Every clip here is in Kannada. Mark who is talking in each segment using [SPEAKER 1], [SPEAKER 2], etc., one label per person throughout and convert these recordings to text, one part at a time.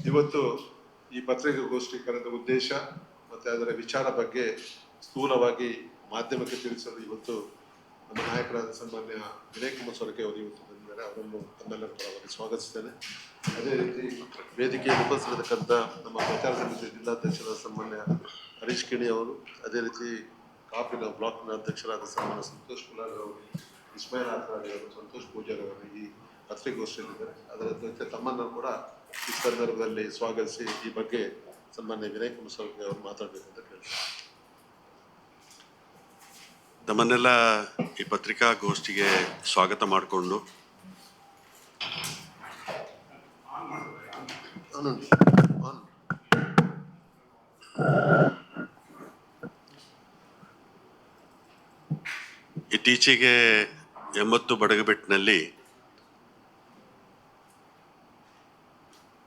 [SPEAKER 1] ಇವತ್ತು ಈ ಪತ್ರಿಕಾಗೋಷ್ಠಿ ಕರೆದ ಉದ್ದೇಶ ಮತ್ತೆ ಅದರ ವಿಚಾರ ಬಗ್ಗೆ ಸ್ಥೂಲವಾಗಿ ಮಾಧ್ಯಮಕ್ಕೆ ತಿಳಿಸಲು ಇವತ್ತು ನಮ್ಮ ನಾಯಕರಾದ ಸನ್ಮಾನ್ಯ ವಿನಯ್ ಕುಮಾರ್ ಸೊರಕೆ ಅವರು ಇವತ್ತು ಬಂದಿದ್ದಾರೆ. ಅವರನ್ನು ತಮ್ಮೆಲ್ಲರ ಪರವಾಗಿ ಸ್ವಾಗತಿಸ್ತೇನೆ. ಅದೇ ರೀತಿ ವೇದಿಕೆಯಲ್ಲಿ ಉಪಸ್ಥಿತಕ್ಕಂಥ ನಮ್ಮ ಪ್ರಚಾರ ಸಮಿತಿ ಜಿಲ್ಲಾಧ್ಯಕ್ಷರಾದ ಸನ್ಮಾನ್ಯ ಹರೀಶ್ ಕಿಣಿ ಅವರು, ಅದೇ ರೀತಿ ಕಾಪಿನ ಬ್ಲಾಕ್ನ ಅಧ್ಯಕ್ಷರಾದ ಸನ್ಮಾನ್ಯ ಸಂತೋಷ್ ಕುಲಾರ್ ಅವರು, ಇಸ್ಮಾಯಿಲ್ ಆತ್ರಾಡಿ ಅವರು, ಸಂತೋಷ್ ಪೂಜಾರಿ ಅವರು ಈ ಪತ್ರಿಕಾಗೋಷ್ಠಿಯಲ್ಲಿದ್ದಾರೆ. ಅದರ ಜೊತೆ ತಮ್ಮನ್ನು ಕೂಡ ಈ ಸಂದರ್ಭದಲ್ಲಿ ಸ್ವಾಗತಿಸಿ ಈ ಬಗ್ಗೆ ಸನ್ಮಾನ್ಯ ವಿನಯ್ ಕುಮಾರ್ ಸೊರಕೆ ಅವರು ಮಾತಾಡಬೇಕಂತ ಕೇಳ್ತಾರೆ.
[SPEAKER 2] ನಮ್ಮನ್ನೆಲ್ಲ ಈ ಪತ್ರಿಕಾಗೋಷ್ಠಿಗೆ ಸ್ವಾಗತ ಮಾಡಿಕೊಂಡು ಇತ್ತೀಚೆಗೆ 80 ಬಡಗಬೆಟ್ಟಿನಲ್ಲಿ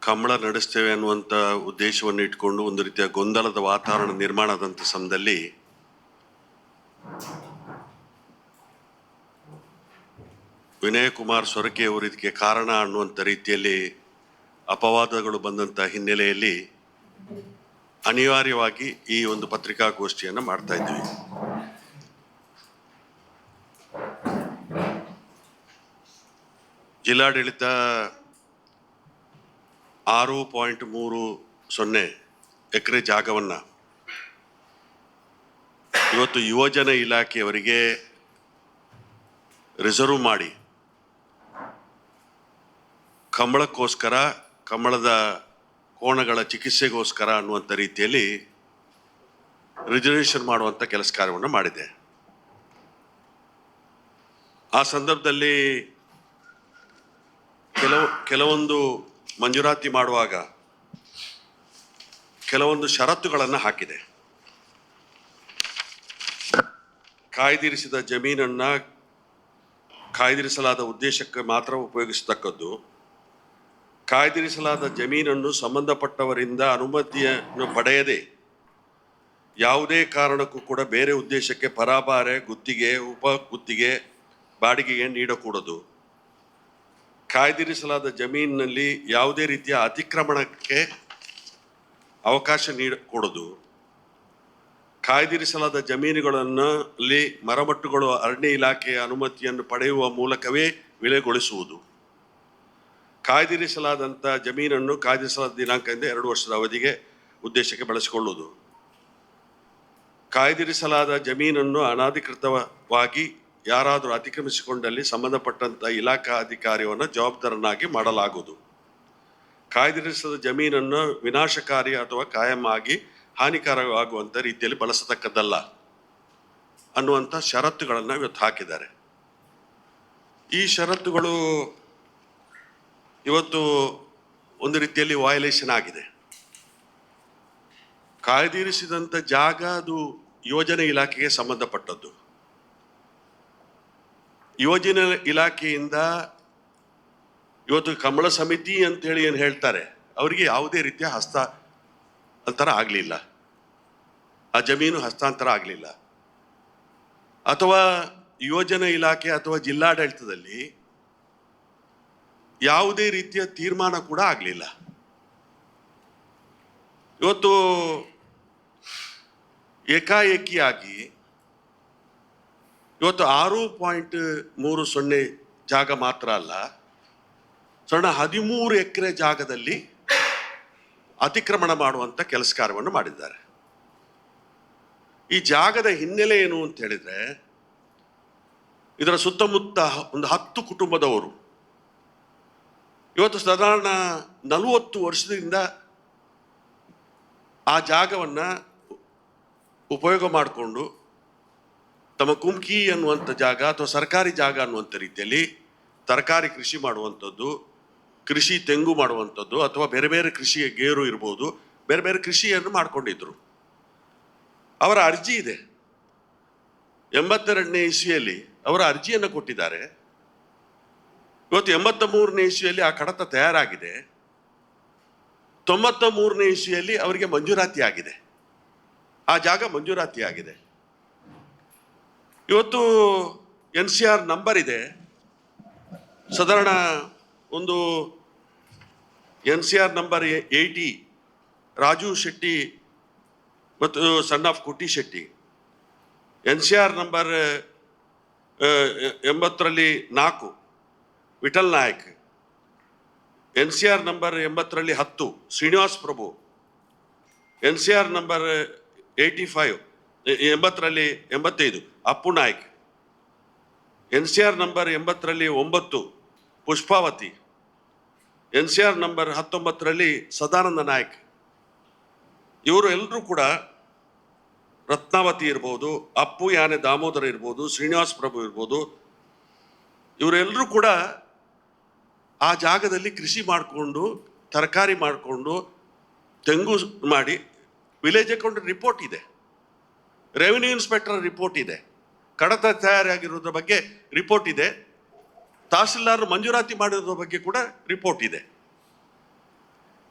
[SPEAKER 2] ಕಂಬಳ ನಡೆಸ್ತೇವೆ ಅನ್ನುವಂಥ ಉದ್ದೇಶವನ್ನು ಇಟ್ಕೊಂಡು ಒಂದು ರೀತಿಯ ಗೊಂದಲದ ವಾತಾವರಣ ನಿರ್ಮಾಣದಂಥ ಸಮಯದಲ್ಲಿ ವಿನಯ್ ಕುಮಾರ್ ಸೊರಕೆ ಅವರು ಇದಕ್ಕೆ ಕಾರಣ ಅನ್ನುವಂಥ ರೀತಿಯಲ್ಲಿ ಅಪವಾದಗಳು ಬಂದಂಥ ಹಿನ್ನೆಲೆಯಲ್ಲಿ ಅನಿವಾರ್ಯವಾಗಿ ಈ ಒಂದು ಪತ್ರಿಕಾಗೋಷ್ಠಿಯನ್ನು ಮಾಡ್ತಾ ಇದ್ದೀವಿ. ಜಿಲ್ಲಾಡಳಿತ 6.30 ಎಕರೆ ಜಾಗವನ್ನು ಇವತ್ತು ಯುವಜನ ಇಲಾಖೆಯವರಿಗೆ ರಿಸರ್ವ್ ಮಾಡಿ ಕಂಬಳಕ್ಕೋಸ್ಕರ, ಕಂಬಳದ ಕೋಣಗಳ ಚಿಕಿತ್ಸೆಗೋಸ್ಕರ ಅನ್ನುವಂಥ ರೀತಿಯಲ್ಲಿ ರಿಸರ್ವೇಷನ್ ಮಾಡುವಂಥ ಕೆಲಸ ಕಾರ್ಯವನ್ನು ಮಾಡಿದೆ. ಆ ಸಂದರ್ಭದಲ್ಲಿ ಕೆಲವೊಂದು ಮಂಜೂರಾತಿ ಮಾಡುವಾಗ ಕೆಲವೊಂದು ಷರತ್ತುಗಳನ್ನು ಹಾಕಿದೆ. ಕಾಯ್ದಿರಿಸಿದ ಜಮೀನನ್ನು ಕಾಯ್ದಿರಿಸಲಾದ ಉದ್ದೇಶಕ್ಕೆ ಮಾತ್ರ ಉಪಯೋಗಿಸತಕ್ಕದ್ದು, ಕಾಯ್ದಿರಿಸಲಾದ ಜಮೀನನ್ನು ಸಂಬಂಧಪಟ್ಟವರಿಂದ ಅನುಮತಿಯನ್ನು ಪಡೆಯದೆ ಯಾವುದೇ ಕಾರಣಕ್ಕೂ ಕೂಡ ಬೇರೆ ಉದ್ದೇಶಕ್ಕೆ ಪರಾಬಾರೆ, ಗುತ್ತಿಗೆ, ಉಪ ಗುತ್ತಿಗೆ, ಬಾಡಿಗೆಗೆ ನೀಡಕೂಡದು. ಕಾಯ್ದಿರಿಸಲಾದ ಜಮೀನಿನಲ್ಲಿ ಯಾವುದೇ ರೀತಿಯ ಅತಿಕ್ರಮಣಕ್ಕೆ ಅವಕಾಶ ನೀಡಕೂಡದು. ಕಾಯ್ದಿರಿಸಲಾದ ಜಮೀನುಗಳಲ್ಲಿ ಮರಮಟ್ಟುಗಳು ಅರಣ್ಯ ಇಲಾಖೆಯ ಅನುಮತಿಯನ್ನು ಪಡೆಯುವ ಮೂಲಕವೇ ವಿಲೆಗೊಳಿಸುವುದು. ಕಾಯ್ದಿರಿಸಲಾದಂಥ ಜಮೀನನ್ನು ಕಾಯ್ದಿರಿಸಲಾದ ದಿನಾಂಕದಿಂದ 2 ವರ್ಷದ ಅವಧಿಗೆ ಉದ್ದೇಶಕ್ಕೆ ಬಳಸಿಕೊಳ್ಳುವುದು. ಕಾಯ್ದಿರಿಸಲಾದ ಜಮೀನನ್ನು ಅನಧಿಕೃತವಾಗಿ ಯಾರಾದರೂ ಅತಿಕ್ರಮಿಸಿಕೊಂಡಲ್ಲಿ ಸಂಬಂಧಪಟ್ಟಂಥ ಇಲಾಖಾ ಅಧಿಕಾರಿಯನ್ನು ಜವಾಬ್ದಾರನಾಗಿ ಮಾಡಲಾಗುವುದು. ಕಾಯ್ದಿರಿಸಿದ ಜಮೀನನ್ನು ವಿನಾಶಕಾರಿ ಅಥವಾ ಕಾಯಂ ಆಗಿ ಹಾನಿಕಾರವಾಗುವಂಥ ರೀತಿಯಲ್ಲಿ ಬಳಸತಕ್ಕದ್ದಲ್ಲ ಅನ್ನುವಂಥ ಷರತ್ತುಗಳನ್ನು ಇವತ್ತು ಹಾಕಿದ್ದಾರೆ. ಈ ಷರತ್ತುಗಳು ಇವತ್ತು ಒಂದು ರೀತಿಯಲ್ಲಿ ವಯಲೇಷನ್ ಆಗಿದೆ. ಕಾಯ್ದಿರಿಸಿದಂಥ ಜಾಗ ಅದು ಯೋಜನೆ ಇಲಾಖೆಗೆ ಸಂಬಂಧಪಟ್ಟದ್ದು. ಯೋಜನೆ ಇಲಾಖೆಯಿಂದ ಇವತ್ತು ಕಂಬಳ ಸಮಿತಿ ಅಂತೇಳಿ ಏನು ಹೇಳ್ತಾರೆ, ಅವರಿಗೆ ಯಾವುದೇ ರೀತಿಯ ಹಸ್ತಾಂತರ ಆಗಲಿಲ್ಲ, ಆ ಜಮೀನು ಹಸ್ತಾಂತರ ಆಗಲಿಲ್ಲ. ಅಥವಾ ಯೋಜನೆ ಇಲಾಖೆ ಅಥವಾ ಜಿಲ್ಲಾಡಳಿತದಲ್ಲಿ ಯಾವುದೇ ರೀತಿಯ ತೀರ್ಮಾನ ಕೂಡ ಆಗಲಿಲ್ಲ. ಇವತ್ತು ಏಕಾಏಕಿಯಾಗಿ ಇವತ್ತು 6.30 ಜಾಗ ಮಾತ್ರ ಅಲ್ಲ, 13 ಎಕರೆ ಜಾಗದಲ್ಲಿ ಅತಿಕ್ರಮಣ ಮಾಡುವಂಥ ಕೆಲಸ ಕಾರ್ಯವನ್ನು ಮಾಡಿದ್ದಾರೆ. ಈ ಜಾಗದ ಹಿನ್ನೆಲೆ ಏನು ಅಂತ ಹೇಳಿದ್ರೆ, ಇದರ ಸುತ್ತಮುತ್ತ ಒಂದು 10 ಕುಟುಂಬದವರು ಇವತ್ತು ಸಾಧಾರಣ 40 ವರ್ಷದಿಂದ ಆ ಜಾಗವನ್ನು ಉಪಯೋಗ ಮಾಡಿಕೊಂಡು ತಮ್ಮ ಕುಮ್ಕಿ ಅನ್ನುವಂಥ ಜಾಗ ಅಥವಾ ಸರ್ಕಾರಿ ಜಾಗ ಅನ್ನುವಂಥ ರೀತಿಯಲ್ಲಿ ತರಕಾರಿ ಕೃಷಿ ಮಾಡುವಂಥದ್ದು, ಕೃಷಿ ತೆಂಗು ಮಾಡುವಂಥದ್ದು, ಅಥವಾ ಬೇರೆ ಬೇರೆ ಕೃಷಿಯ ಗೇರು ಇರ್ಬೋದು, ಬೇರೆ ಬೇರೆ ಕೃಷಿಯನ್ನು ಮಾಡಿಕೊಂಡಿದ್ರು. ಅವರ ಅರ್ಜಿ ಇದೆ. 82ನೇ ಇಸ್ವಿಯಲ್ಲಿ ಅವರ ಅರ್ಜಿಯನ್ನು ಕೊಟ್ಟಿದ್ದಾರೆ. ಇವತ್ತು 83ನೇ ಇಸ್ವಿಯಲ್ಲಿ ಆ ಕಡತ ತಯಾರಾಗಿದೆ. 93ನೇ ಇಸ್ವಿಯಲ್ಲಿ ಅವರಿಗೆ ಮಂಜೂರಾತಿ ಆಗಿದೆ, ಆ ಜಾಗ ಮಂಜೂರಾತಿ ಆಗಿದೆ. ಇವತ್ತು NCR ನಂಬರ್ ಇದೆ, ಸಾಧಾರಣ ಒಂದು NCR ನಂಬರ್ 80 ರಾಜು ಶೆಟ್ಟಿ ಮತ್ತು son of Kuti Shetty, NCR number 80ರಲ್ಲಿ 4 ವಿಠಲ್ ನಾಯಕ್, NCR ನಂಬರ್ 80ರಲ್ಲಿ 10 ಶ್ರೀನಿವಾಸ್ ಪ್ರಭು, NCR ನಂಬರ್ 85 80ರಲ್ಲಿ 85 ಅಪ್ಪು ನಾಯ್ಕ್, NCR ನಂಬರ್ 80ರಲ್ಲಿ 9 ಪುಷ್ಪಾವತಿ, NCR ನಂಬರ್ 19ರಲ್ಲಿ ಸದಾನಂದ ನಾಯ್ಕ್. ಇವರು ಎಲ್ಲರೂ ಕೂಡ ರತ್ನಾವತಿ ಇರ್ಬೋದು, ಅಪ್ಪು ಯಾನೆ ದಾಮೋದರ ಇರ್ಬೋದು, ಶ್ರೀನಿವಾಸ್ ಪ್ರಭು ಇರ್ಬೋದು, ಇವರೆಲ್ಲರೂ ಕೂಡ ಆ ಜಾಗದಲ್ಲಿ ಕೃಷಿ ಮಾಡಿಕೊಂಡು ತರಕಾರಿ ಮಾಡಿಕೊಂಡು ತೆಂಗು ಮಾಡಿ ವಿಲೇಜ್ ಅಕೌಂಟ್ ರಿಪೋರ್ಟ್ ಇದೆ, ರೆವಿನ್ಯೂ ಇನ್ಸ್ಪೆಕ್ಟರ್ ರಿಪೋರ್ಟ್ ಇದೆ, ಕಡತ ತಯಾರಾಗಿರೋದ್ರ ಬಗ್ಗೆ ರಿಪೋರ್ಟ್ ಇದೆ, ತಹಸೀಲ್ದಾರ್ ಮಂಜೂರಾತಿ ಮಾಡಿರೋದ್ರ ಬಗ್ಗೆ ಕೂಡ ರಿಪೋರ್ಟ್ ಇದೆ.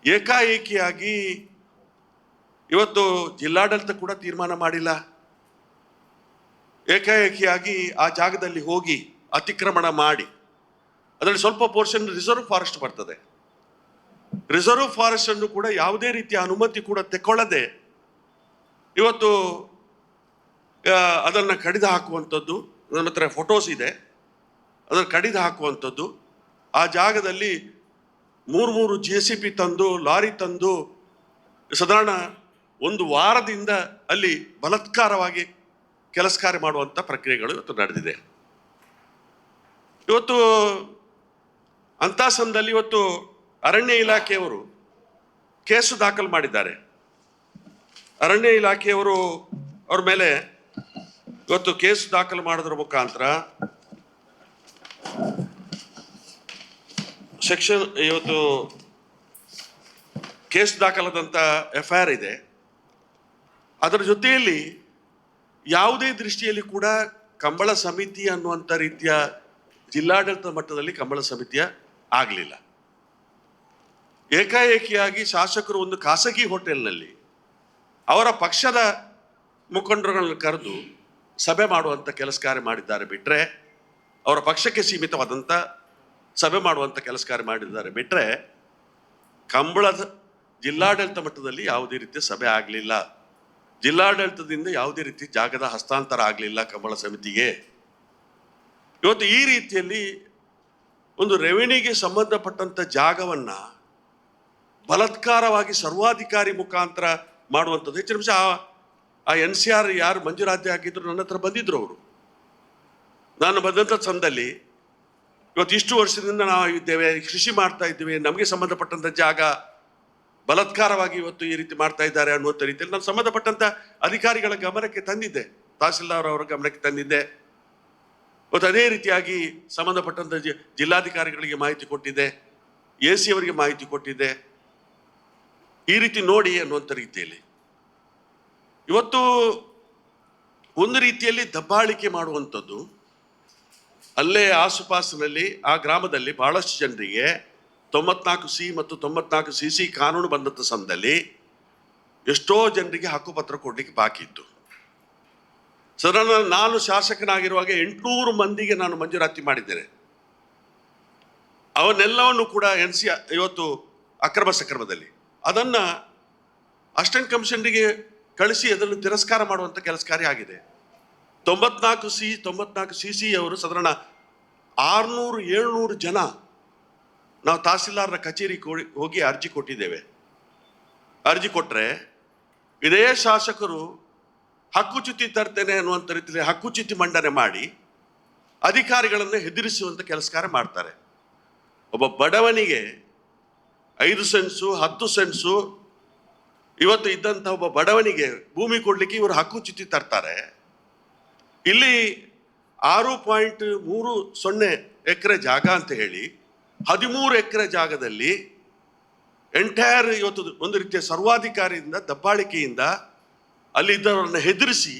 [SPEAKER 2] ಏಕಾಏಕಿಯಾಗಿ ಇವತ್ತು ಜಿಲ್ಲಾಡಳಿತ ಕೂಡ ತೀರ್ಮಾನ ಮಾಡಿಲ್ಲ. ಏಕಾಏಕಿಯಾಗಿ ಆ ಜಾಗದಲ್ಲಿ ಹೋಗಿ ಅತಿಕ್ರಮಣ ಮಾಡಿ, ಅದರಲ್ಲಿ ಸ್ವಲ್ಪ ಪೋರ್ಷನ್ ರಿಸರ್ವ್ ಫಾರೆಸ್ಟ್ ಬರ್ತದೆ, ರಿಸರ್ವ್ ಫಾರೆಸ್ಟ್ ಅನ್ನು ಕೂಡ ಯಾವುದೇ ರೀತಿಯ ಅನುಮತಿ ಕೂಡ ತೆಕ್ಕೊಳ್ಳದೆ ಇವತ್ತು ಅದನ್ನು ಕಡಿದು ಹಾಕುವಂಥದ್ದು, ನನ್ನ ಹತ್ರ ಫೋಟೋಸ್ ಇದೆ, ಅದನ್ನು ಕಡಿದು ಹಾಕುವಂಥದ್ದು, ಆ ಜಾಗದಲ್ಲಿ 3 JCB ತಂದು ಲಾರಿ ತಂದು ಸಾಧಾರಣ ಒಂದು ವಾರದಿಂದ ಅಲ್ಲಿ ಬಲಾತ್ಕಾರವಾಗಿ ಕೆಲಸ ಕಾರ್ಯ ಮಾಡುವಂಥ ಪ್ರಕ್ರಿಯೆಗಳು ಇವತ್ತು ನಡೆದಿದೆ. ಇವತ್ತು ಅಂಥ ಸಂದರ್ಭದಲ್ಲಿ ಇವತ್ತು ಅರಣ್ಯ ಇಲಾಖೆಯವರು ಕೇಸು ದಾಖಲು ಮಾಡಿದ್ದಾರೆ. ಅರಣ್ಯ ಇಲಾಖೆಯವರು ಅವ್ರ ಮೇಲೆ ಇವತ್ತು ಕೇಸು ದಾಖಲು ಮಾಡೋದ್ರ ಮುಖಾಂತರ ಸೆಕ್ಷನ್ ಇವತ್ತು ಕೇಸ್ ದಾಖಲಾದಂಥ FIR ಇದೆ. ಅದರ ಜೊತೆಯಲ್ಲಿ ಯಾವುದೇ ದೃಷ್ಟಿಯಲ್ಲಿ ಕೂಡ ಕಂಬಳ ಸಮಿತಿ ಅನ್ನುವಂಥ ರೀತಿಯ ಜಿಲ್ಲಾಡಳಿತ ಮಟ್ಟದಲ್ಲಿ ಕಂಬಳ ಸಮಿತಿಯ ಆಗಲಿಲ್ಲ. ಏಕಾಏಕಿಯಾಗಿ ಶಾಸಕರು ಒಂದು ಖಾಸಗಿ ಹೋಟೆಲ್ನಲ್ಲಿ ಅವರ ಪಕ್ಷದ ಮುಖಂಡರುಗಳನ್ನು ಕರೆದು ಸಭೆ ಮಾಡುವಂಥ ಕೆಲಸ ಕಾರ್ಯ ಮಾಡಿದ್ದಾರೆ ಬಿಟ್ಟರೆ, ಅವರ ಪಕ್ಷಕ್ಕೆ ಸೀಮಿತವಾದಂಥ ಸಭೆ ಮಾಡುವಂಥ ಕೆಲಸ ಕಾರ್ಯ ಮಾಡಿದ್ದಾರೆ ಬಿಟ್ಟರೆ, ಕಂಬಳದ ಜಿಲ್ಲಾಡಳಿತ ಮಟ್ಟದಲ್ಲಿ ಯಾವುದೇ ರೀತಿಯ ಸಭೆ ಆಗಲಿಲ್ಲ. ಜಿಲ್ಲಾಡಳಿತದಿಂದ ಯಾವುದೇ ರೀತಿ ಜಾಗದ ಹಸ್ತಾಂತರ ಆಗಲಿಲ್ಲ ಕಂಬಳ ಸಮಿತಿಗೆ. ಇವತ್ತು ಈ ರೀತಿಯಲ್ಲಿ ಒಂದು ರೆವಿನ್ಯೂಗೆ ಸಂಬಂಧಪಟ್ಟಂಥ ಜಾಗವನ್ನು ಬಲಾತ್ಕಾರವಾಗಿ ಸರ್ವಾಧಿಕಾರಿ ಮುಖಾಂತರ ಮಾಡುವಂಥದ್ದು. ಹೆಚ್ಚಿನ ಅಂಶ ಆ NCR ಯಾರು ಮಂಜೂರಾತಿ ಹಾಕಿದ್ರು ನನ್ನ ಹತ್ರ ಬಂದಿದ್ರು ಅವರು. ನಾನು ಬಂದಂಥ ಸಂದರ್ಭದಲ್ಲಿ ಇವತ್ತು ಇಷ್ಟು ವರ್ಷದಿಂದ ನಾವು ಇದ್ದೇವೆ, ಕೃಷಿ ಮಾಡ್ತಾ ಇದ್ದೀವಿ, ನಮಗೆ ಸಂಬಂಧಪಟ್ಟಂಥ ಜಾಗ ಬಲಾತ್ಕಾರವಾಗಿ ಇವತ್ತು ಈ ರೀತಿ ಮಾಡ್ತಾ ಇದ್ದಾರೆ ಅನ್ನುವಂಥ ರೀತಿಯಲ್ಲಿ ನಾನು ಸಂಬಂಧಪಟ್ಟಂಥ ಅಧಿಕಾರಿಗಳ ಗಮನಕ್ಕೆ ತಂದಿದ್ದೆ, ತಹಸೀಲ್ದಾರ್ ಅವರ ಗಮನಕ್ಕೆ ತಂದಿದ್ದೆ. ಇವತ್ತು ಅದೇ ರೀತಿಯಾಗಿ ಸಂಬಂಧಪಟ್ಟಂಥ ಜಿಲ್ಲಾಧಿಕಾರಿಗಳಿಗೆ ಮಾಹಿತಿ ಕೊಟ್ಟಿದ್ದೆ, AC ಅವರಿಗೆ ಮಾಹಿತಿ ಕೊಟ್ಟಿದ್ದೆ. ಈ ರೀತಿ ನೋಡಿ ಅನ್ನುವಂಥ ರೀತಿಯಲ್ಲಿ ಇವತ್ತು ಒಂದು ರೀತಿಯಲ್ಲಿ ದಬ್ಬಾಳಿಕೆ ಮಾಡುವಂಥದ್ದು. ಅಲ್ಲೇ ಆಸುಪಾಸಿನಲ್ಲಿ ಆ ಗ್ರಾಮದಲ್ಲಿ ಬಹಳಷ್ಟು ಜನರಿಗೆ 94C ಮತ್ತು 94CC ಕಾನೂನು ಬಂದಂಥ ಸಮಯದಲ್ಲಿ ಎಷ್ಟೋ ಜನರಿಗೆ ಹಕ್ಕುಪತ್ರ ಕೊಡಲಿಕ್ಕೆ ಬಾಕಿ ಇತ್ತು. ಸಾಧಾರಣ ನಾನು ಶಾಸಕನಾಗಿರುವಾಗ 800 ಮಂದಿಗೆ ನಾನು ಮಂಜೂರಾತಿ ಮಾಡಿದ್ದೇನೆ. ಅವನ್ನೆಲ್ಲವನ್ನು ಕೂಡ ಇವತ್ತು ಅಕ್ರಮ ಸಕ್ರಮದಲ್ಲಿ ಅದನ್ನು ಅಸಿಸ್ಟೆಂಟ್ ಕಮಿಷನರಿಗೆ ಕಳಿಸಿ ಅದನ್ನು ತಿರಸ್ಕಾರ ಮಾಡುವಂಥ ಕೆಲಸ ಕಾರ್ಯ ಆಗಿದೆ. 94CC ಅವರು ಸಾಧಾರಣ 600-700 ಜನ ನಾವು ತಹಸೀಲ್ದಾರರ ಕಚೇರಿಗೆ ಹೋಗಿ ಅರ್ಜಿ ಕೊಟ್ಟಿದ್ದೇವೆ. ಅರ್ಜಿ ಕೊಟ್ಟರೆ ಇದೇ ಶಾಸಕರು ಹಕ್ಕುಚ್ಯುತಿ ತರ್ತೇನೆ ಅನ್ನುವಂಥ ರೀತಿಯಲ್ಲಿ ಹಕ್ಕುಚ್ಯುತಿ ಮಂಡನೆ ಮಾಡಿ ಅಧಿಕಾರಿಗಳನ್ನು ಹೆದರಿಸುವಂಥ ಕೆಲಸ ಕಾರ್ಯ ಮಾಡ್ತಾರೆ. ಒಬ್ಬ ಬಡವನಿಗೆ 5 ಸೆನ್ಸು 10 ಸೆನ್ಸು ಇವತ್ತು ಇದ್ದಂಥ ಒಬ್ಬ ಬಡವನಿಗೆ ಭೂಮಿ ಕೊಡಲಿಕ್ಕೆ ಇವರು ಹಕ್ಕುಚ್ಯುತಿ ತರ್ತಾರೆ. ಇಲ್ಲಿ 6.30 ಎಕರೆ ಜಾಗ ಅಂತ ಹೇಳಿ 13 ಎಕರೆ ಜಾಗದಲ್ಲಿ ಎಂಟೈರ್ ಇವತ್ತು ಒಂದು ರೀತಿಯ ಸರ್ವಾಧಿಕಾರಿಯಿಂದ ದಬ್ಬಾಳಿಕೆಯಿಂದ ಅಲ್ಲಿ ಇದ್ದವರನ್ನು ಹೆದರಿಸಿ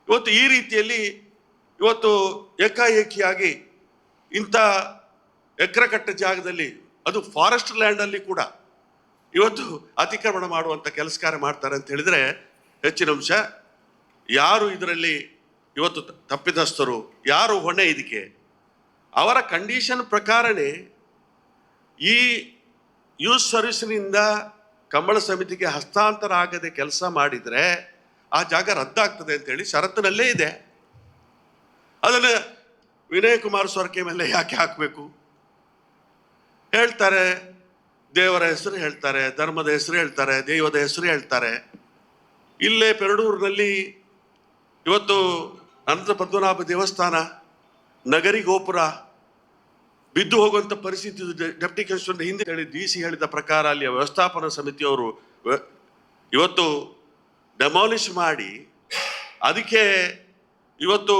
[SPEAKER 2] ಇವತ್ತು ಈ ರೀತಿಯಲ್ಲಿ ಇವತ್ತು ಏಕಾಏಕಿಯಾಗಿ ಇಂಥ ಎಕರೆ ಕಟ್ಟೆ ಜಾಗದಲ್ಲಿ ಅದು ಫಾರೆಸ್ಟ್ ಲ್ಯಾಂಡಲ್ಲಿ ಕೂಡ ಇವತ್ತು ಅತಿಕ್ರಮಣ ಮಾಡುವಂಥ ಕೆಲಸ ಕಾರ್ಯ ಮಾಡ್ತಾರೆ ಅಂತ ಹೇಳಿದರೆ ಹೆಚ್ಚಿನ ಅಂಶ ಯಾರು ಇದರಲ್ಲಿ ಇವತ್ತು ತಪ್ಪಿತಸ್ಥರು, ಯಾರು ಹೊಣೆ ಇದಕ್ಕೆ? ಅವರ ಕಂಡೀಷನ್ ಪ್ರಕಾರನೇ ಈ ಯೂತ್ ಸರ್ವಿಸ್ನಿಂದ ಕಂಬಳ ಸಮಿತಿಗೆ ಹಸ್ತಾಂತರ ಆಗದೆ ಕೆಲಸ ಮಾಡಿದರೆ ಆ ಜಾಗ ರದ್ದಾಗ್ತದೆ ಅಂತೇಳಿ ಷರತ್ತಿನಲ್ಲೇ ಇದೆ. ಅದನ್ನು ವಿನಯ್ ಕುಮಾರ್ ಸೊರಕೆ ಮೇಲೆ ಯಾಕೆ ಹಾಕಬೇಕು? ಹೇಳ್ತಾರೆ, ದೇವರ ಹೆಸರು ಹೇಳ್ತಾರೆ, ಧರ್ಮದ ಹೆಸರು ಹೇಳ್ತಾರೆ, ದೈವದ ಹೆಸರು ಹೇಳ್ತಾರೆ. ಇಲ್ಲೇ ಪೆರಡೂರಿನಲ್ಲಿ ಇವತ್ತು ಅನಂತ ಪದ್ಮನಾಭ ದೇವಸ್ಥಾನ ನಗರಿ ಗೋಪುರ ಬಿದ್ದು ಹೋಗುವಂಥ ಪರಿಸ್ಥಿತಿ ಡೆಪ್ಟಿ ಕಮಿಷನರ್ ಹಿಂದೆ ಹೇಳಿ DC ಹೇಳಿದ ಪ್ರಕಾರ ಅಲ್ಲಿಯ ವ್ಯವಸ್ಥಾಪನಾ ಸಮಿತಿಯವರು ಇವತ್ತು ಡೆಮಾಲಿಷ್ ಮಾಡಿ ಅದಕ್ಕೆ ಇವತ್ತು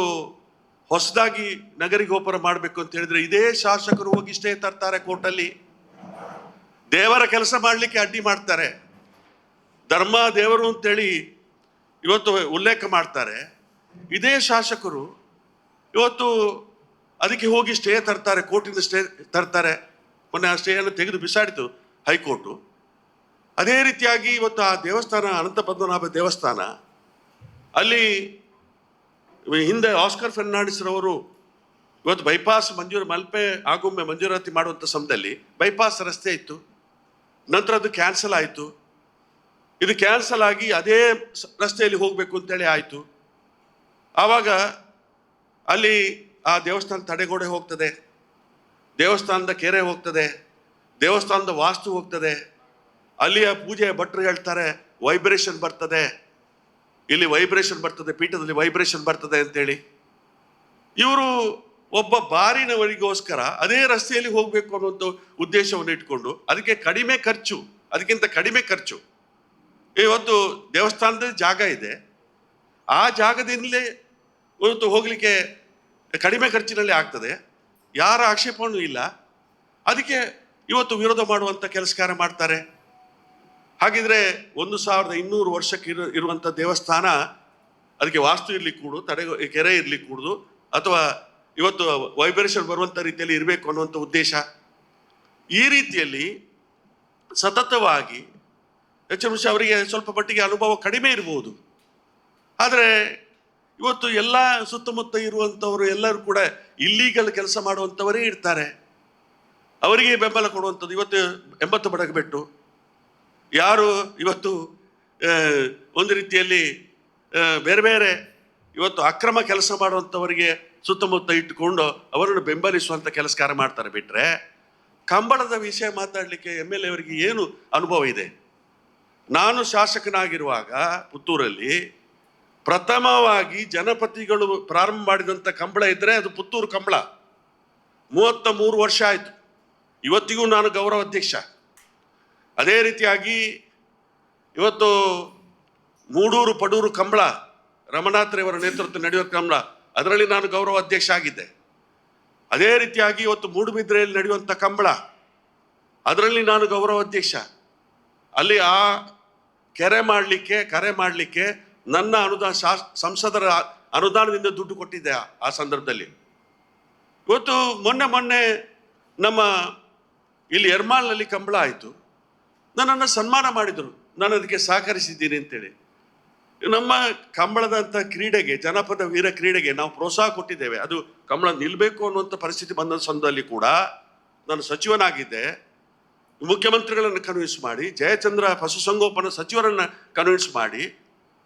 [SPEAKER 2] ಹೊಸದಾಗಿ ನಗರಿ ಗೋಪುರ ಮಾಡಬೇಕು ಅಂತ ಹೇಳಿದ್ರೆ ಇದೇ ಶಾಸಕರು ಹೋಗಿ ಸ್ಟೇ ತರ್ತಾರೆ ಕೋರ್ಟಲ್ಲಿ. ದೇವರ ಕೆಲಸ ಮಾಡಲಿಕ್ಕೆ ಅಡ್ಡಿ ಮಾಡ್ತಾರೆ. ಧರ್ಮ ದೇವರು ಅಂತೇಳಿ ಇವತ್ತು ಉಲ್ಲೇಖ ಮಾಡ್ತಾರೆ. ಇದೇ ಶಾಸಕರು ಇವತ್ತು ಅದಕ್ಕೆ ಹೋಗಿ ಸ್ಟೇ ತರ್ತಾರೆ, ಕೋರ್ಟಿಂದ ಸ್ಟೇ ತರ್ತಾರೆ. ಮೊನ್ನೆ ಆ ಸ್ಟೇಯನ್ನು ತೆಗೆದು ಬಿಸಾಡಿತು ಹೈಕೋರ್ಟು. ಅದೇ ರೀತಿಯಾಗಿ ಇವತ್ತು ಆ ದೇವಸ್ಥಾನ ಅನಂತ ಪದ್ಮನಾಭ ದೇವಸ್ಥಾನ ಅಲ್ಲಿ ಹಿಂದೆ ಆಸ್ಕರ್ ಫೆರ್ನಾಂಡಿಸ್ ರವರು ಇವತ್ತು ಬೈಪಾಸ್ ಮಲ್ಪೆ ಆಗುಮ್ಮೆ ಮಂಜೂರಾತಿ ಮಾಡುವಂಥ ಸಮಯದಲ್ಲಿ ಬೈಪಾಸ್ ರಸ್ತೆ ಇತ್ತು. ನಂತರ ಅದು ಕ್ಯಾನ್ಸಲ್ ಆಯಿತು. ಇದು ಕ್ಯಾನ್ಸಲ್ ಆಗಿ ಅದೇ ರಸ್ತೆಯಲ್ಲಿ ಹೋಗಬೇಕು ಅಂತೇಳಿ ಆಯಿತು. ಆವಾಗ ಅಲ್ಲಿ ಆ ದೇವಸ್ಥಾನ ತಡೆಗೋಡೆ ಹೋಗ್ತದೆ, ದೇವಸ್ಥಾನದ ಕೆರೆ ಹೋಗ್ತದೆ, ದೇವಸ್ಥಾನದ ವಾಸ್ತು ಹೋಗ್ತದೆ. ಅಲ್ಲಿಯ ಪೂಜೆ ಭಟ್ರು ಹೇಳ್ತಾರೆ ವೈಬ್ರೇಷನ್ ಬರ್ತದೆ, ಇಲ್ಲಿ ವೈಬ್ರೇಷನ್ ಬರ್ತದೆ, ಪೀಠದಲ್ಲಿ ವೈಬ್ರೇಷನ್ ಬರ್ತದೆ ಅಂತೇಳಿ. ಇವರು ಒಬ್ಬ ಬಾರಿನವರಿಗೋಸ್ಕರ ಅದೇ ರಸ್ತೆಯಲ್ಲಿ ಹೋಗಬೇಕು ಅನ್ನೋದು ಉದ್ದೇಶವನ್ನು ಇಟ್ಕೊಂಡು ಅದಕ್ಕಿಂತ ಕಡಿಮೆ ಖರ್ಚು ಇವತ್ತು ದೇವಸ್ಥಾನದ ಜಾಗ ಇದೆ, ಆ ಜಾಗದಿಂದಲೇ ಇವತ್ತು ಹೋಗಲಿಕ್ಕೆ ಕಡಿಮೆ ಖರ್ಚಿನಲ್ಲಿ ಆಗ್ತದೆ, ಯಾರ ಆಕ್ಷೇಪಣೂ ಇಲ್ಲ. ಅದಕ್ಕೆ ಇವತ್ತು ವಿರೋಧ ಮಾಡುವಂಥ ಕೆಲಸಕಾರ ಮಾಡ್ತಾರೆ. ಹಾಗಿದ್ರೆ 1200 ವರ್ಷಕ್ಕೆ ಇರುವಂಥ ದೇವಸ್ಥಾನ ಅದಕ್ಕೆ ವಾಸ್ತು ಇರ್ಲಿಕ್ಕೆ ಕೂಡು, ಕೆರೆ ಇರ್ಲಿಕ್ಕೆ ಕೂಡುದು, ಅಥವಾ ಇವತ್ತು ವೈಬ್ರೇಷನ್ ಬರುವಂಥ ರೀತಿಯಲ್ಲಿ ಇರಬೇಕು ಅನ್ನುವಂಥ ಉದ್ದೇಶ. ಈ ರೀತಿಯಲ್ಲಿ ಸತತವಾಗಿ ಹೆಚ್ಚು ಅವರಿಗೆ ಸ್ವಲ್ಪ ಮಟ್ಟಿಗೆ ಅನುಭವ ಕಡಿಮೆ ಇರ್ಬೋದು. ಆದರೆ ಇವತ್ತು ಎಲ್ಲ ಸುತ್ತಮುತ್ತ ಇರುವಂಥವರು ಎಲ್ಲರೂ ಕೂಡ ಇಲ್ಲೀಗಲ್ ಕೆಲಸ ಮಾಡುವಂಥವರೇ ಇರ್ತಾರೆ. ಅವರಿಗೆ ಬೆಂಬಲ ಕೊಡುವಂಥದ್ದು ಇವತ್ತು 80 ಬಡಗಬೆಟ್ಟು ಯಾರು ಇವತ್ತು ಒಂದು ರೀತಿಯಲ್ಲಿ ಬೇರೆ ಬೇರೆ ಇವತ್ತು ಅಕ್ರಮ ಕೆಲಸ ಮಾಡುವಂಥವರಿಗೆ ಸುತ್ತಮುತ್ತ ಇಟ್ಟುಕೊಂಡು ಅವರನ್ನು ಬೆಂಬಲಿಸುವಂಥ ಕೆಲಸಕಾರ ಮಾಡ್ತಾರೆ. ಬಿಟ್ಟರೆ ಕಂಬಳದ ವಿಷಯ ಮಾತಾಡಲಿಕ್ಕೆ MLA ಅವರಿಗೆ ಏನು ಅನುಭವ ಇದೆ? ನಾನು ಶಾಸಕನಾಗಿರುವಾಗ ಪುತ್ತೂರಲ್ಲಿ ಪ್ರಥಮವಾಗಿ ಜನಪತಿಗಳು ಪ್ರಾರಂಭ ಮಾಡಿದಂಥ ಕಂಬಳ ಇದ್ದರೆ ಅದು ಪುತ್ತೂರು ಕಂಬಳ. 33 ವರ್ಷ ಆಯಿತು. ಇವತ್ತಿಗೂ ನಾನು ಗೌರವ ಅಧ್ಯಕ್ಷ. ಅದೇ ರೀತಿಯಾಗಿ ಇವತ್ತು ಮೂಡೂರು ಪಡೂರು ಕಂಬಳ ರಮನಾಥ್ರವರ ನೇತೃತ್ವ ನಡೆಯುವ ಕಂಬಳ, ಅದರಲ್ಲಿ ನಾನು ಗೌರವ ಅಧ್ಯಕ್ಷ ಆಗಿದ್ದೆ. ಅದೇ ರೀತಿಯಾಗಿ ಇವತ್ತು ಮೂಡುಬಿದ್ರೆಯಲ್ಲಿ ನಡೆಯುವಂಥ ಕಂಬಳ, ಅದರಲ್ಲಿ ನಾನು ಗೌರವ ಅಧ್ಯಕ್ಷ. ಅಲ್ಲಿ ಆ ಕರೆ ಮಾಡಲಿಕ್ಕೆ ನನ್ನ ಸಂಸದರ ಅನುದಾನದಿಂದ ದುಡ್ಡು ಕೊಟ್ಟಿದ್ದೆ ಆ ಸಂದರ್ಭದಲ್ಲಿ. ಇವತ್ತು ಮೊನ್ನೆ ನಮ್ಮ ಇಲ್ಲಿ ಎರ್ಮಾಲ್ನಲ್ಲಿ ಕಂಬಳ ಆಯಿತು, ನನ್ನನ್ನು ಸನ್ಮಾನ ಮಾಡಿದರು, ನಾನು ಅದಕ್ಕೆ ಸಹಕರಿಸಿದ್ದೀನಿ ಅಂತೇಳಿ. ನಮ್ಮ ಕಂಬಳದಂಥ ಕ್ರೀಡೆಗೆ, ಜನಪದ ವೀರ ಕ್ರೀಡೆಗೆ ನಾವು ಪ್ರೋತ್ಸಾಹ ಕೊಟ್ಟಿದ್ದೇವೆ. ಅದು ಕಂಬಳ ನಿಲ್ಲಬೇಕು ಅನ್ನುವಂಥ ಪರಿಸ್ಥಿತಿ ಬಂದ ಸಂದರ್ಭದಲ್ಲಿ ಕೂಡ ನಾನು ಸಚಿವನಾಗಿದ್ದೆ. ಮುಖ್ಯಮಂತ್ರಿಗಳನ್ನು ಕನ್ವಿನ್ಸ್ ಮಾಡಿ, ಜಯಚಂದ್ರ ಪಶುಸಂಗೋಪನಾ ಸಚಿವರನ್ನು ಕನ್ವಿನ್ಸ್ ಮಾಡಿ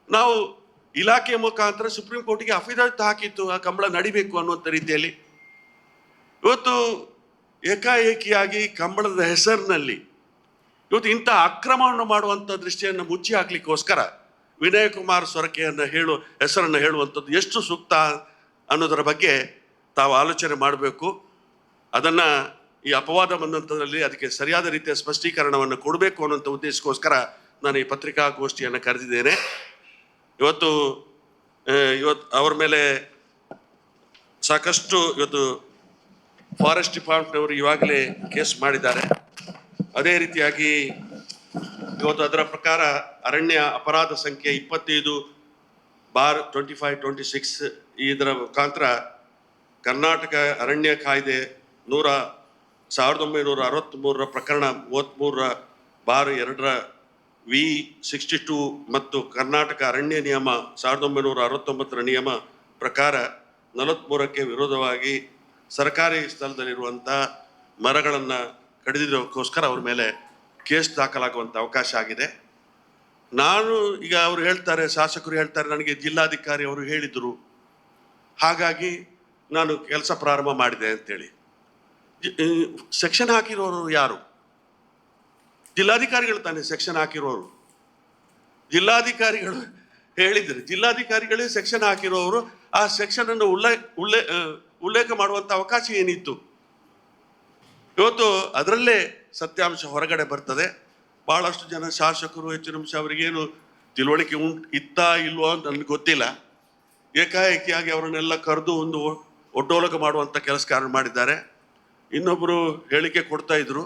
[SPEAKER 2] ನಾವು ಇಲಾಖೆಯ ಮುಖಾಂತರ ಸುಪ್ರೀಂ ಕೋರ್ಟಿಗೆ ಅಫಿಡವಿಟ್ ಹಾಕಿತ್ತು ಆ ಕಂಬಳ ನಡಿಬೇಕು ಅನ್ನುವಂಥ ರೀತಿಯಲ್ಲಿ. ಇವತ್ತು ಏಕಾಏಕಿಯಾಗಿ ಕಂಬಳದ ಹೆಸರಿನಲ್ಲಿ ಇವತ್ತು ಇಂಥ ಅಕ್ರಮವನ್ನು ಮಾಡುವಂಥ ದೃಷ್ಟಿಯನ್ನು ಮುಚ್ಚಿ ಹಾಕ್ಲಿಕ್ಕೋಸ್ಕರ ವಿನಯ್ ಕುಮಾರ್ ಸೊರಕೆಯನ್ನು ಹೆಸರನ್ನು ಹೇಳುವಂಥದ್ದು ಎಷ್ಟು ಸೂಕ್ತ ಅನ್ನೋದರ ಬಗ್ಗೆ ತಾವು ಆಲೋಚನೆ ಮಾಡಬೇಕು. ಅದನ್ನು ಈ ಅಪವಾದ ಬಂದಂಥದ್ರಲ್ಲಿ ಅದಕ್ಕೆ ಸರಿಯಾದ ರೀತಿಯ ಸ್ಪಷ್ಟೀಕರಣವನ್ನು ಕೊಡಬೇಕು ಅನ್ನೋಂಥ ಉದ್ದೇಶಕ್ಕೋಸ್ಕರ ನಾನು ಈ ಪತ್ರಿಕಾಗೋಷ್ಠಿಯನ್ನು ಕರೆದಿದ್ದೇನೆ. ಇವತ್ತು ಅವ್ರ ಮೇಲೆ ಸಾಕಷ್ಟು ಇವತ್ತು ಫಾರೆಸ್ಟ್ ಡಿಪಾರ್ಟ್ಮೆಂಟ್ನವರು ಇವಾಗಲೇ ಕೇಸ್ ಮಾಡಿದ್ದಾರೆ. ಅದೇ ರೀತಿಯಾಗಿ ಇವತ್ತು ಅದರ ಪ್ರಕಾರ ಅರಣ್ಯ ಅಪರಾಧ ಸಂಖ್ಯೆ 25/2526 ಇದರ ಮುಖಾಂತರ ಕರ್ನಾಟಕ ಅರಣ್ಯ ಕಾಯ್ದೆ 1963 ಪ್ರಕರಣ 33/2 V62 ಮತ್ತು ಕರ್ನಾಟಕ ಅರಣ್ಯ ನಿಯಮ 1969 ನಿಯಮ ಪ್ರಕಾರ 43ಕ್ಕೆ ವಿರೋಧವಾಗಿ ಸರ್ಕಾರಿ ಸ್ಥಳದಲ್ಲಿರುವಂಥ ಮರಗಳನ್ನು ಕಡಿದಿರೋಕ್ಕೋಸ್ಕರ ಅವ್ರ ಮೇಲೆ ಕೇಸ್ ದಾಖಲಾಗುವಂಥ ಅವಕಾಶ ಆಗಿದೆ. ನಾನು ಈಗ ಅವರು ಹೇಳ್ತಾರೆ, ಶಾಸಕರು ಹೇಳ್ತಾರೆ, ನನಗೆ ಜಿಲ್ಲಾಧಿಕಾರಿ ಅವರು ಹೇಳಿದರು, ಹಾಗಾಗಿ ನಾನು ಕೆಲಸ ಪ್ರಾರಂಭ ಮಾಡಿದೆ ಅಂತೇಳಿ. ಸೆಕ್ಷನ್ ಹಾಕಿರೋರು ಯಾರು? ಜಿಲ್ಲಾಧಿಕಾರಿಗಳು ತಾನೇ ಸೆಕ್ಷನ್ ಹಾಕಿರೋರು. ಜಿಲ್ಲಾಧಿಕಾರಿಗಳು ಹೇಳಿದ್ರು, ಜಿಲ್ಲಾಧಿಕಾರಿಗಳೇ ಸೆಕ್ಷನ್ ಹಾಕಿರೋರು. ಆ ಸೆಕ್ಷನ್ ಅನ್ನು ಉಲ್ಲೇಖ ಮಾಡುವಂಥ ಅವಕಾಶ ಏನಿತ್ತು? ಇವತ್ತು ಅದರಲ್ಲೇ ಸತ್ಯಾಂಶ ಹೊರಗಡೆ ಬರ್ತದೆ. ಬಹಳಷ್ಟು ಜನ ಶಾಸಕರು, ಹೆಚ್ಚಿನ ಅಂಶ ಅವರಿಗೇನು ತಿಳುವಳಿಕೆ ಇತ್ತಾ ಇಲ್ವೋ ಅಂತ ನನಗೆ ಗೊತ್ತಿಲ್ಲ. ಏಕಾಏಕಿಯಾಗಿ ಅವರನ್ನೆಲ್ಲ ಕರೆದು ಒಂದು ಒಡ್ಡೋಲಕ ಮಾಡುವಂಥ ಕೆಲಸ ಮಾಡಿದ್ದಾರೆ. ಇನ್ನೊಬ್ಬರು ಹೇಳಿಕೆ ಕೊಡ್ತಾ ಇದ್ರು,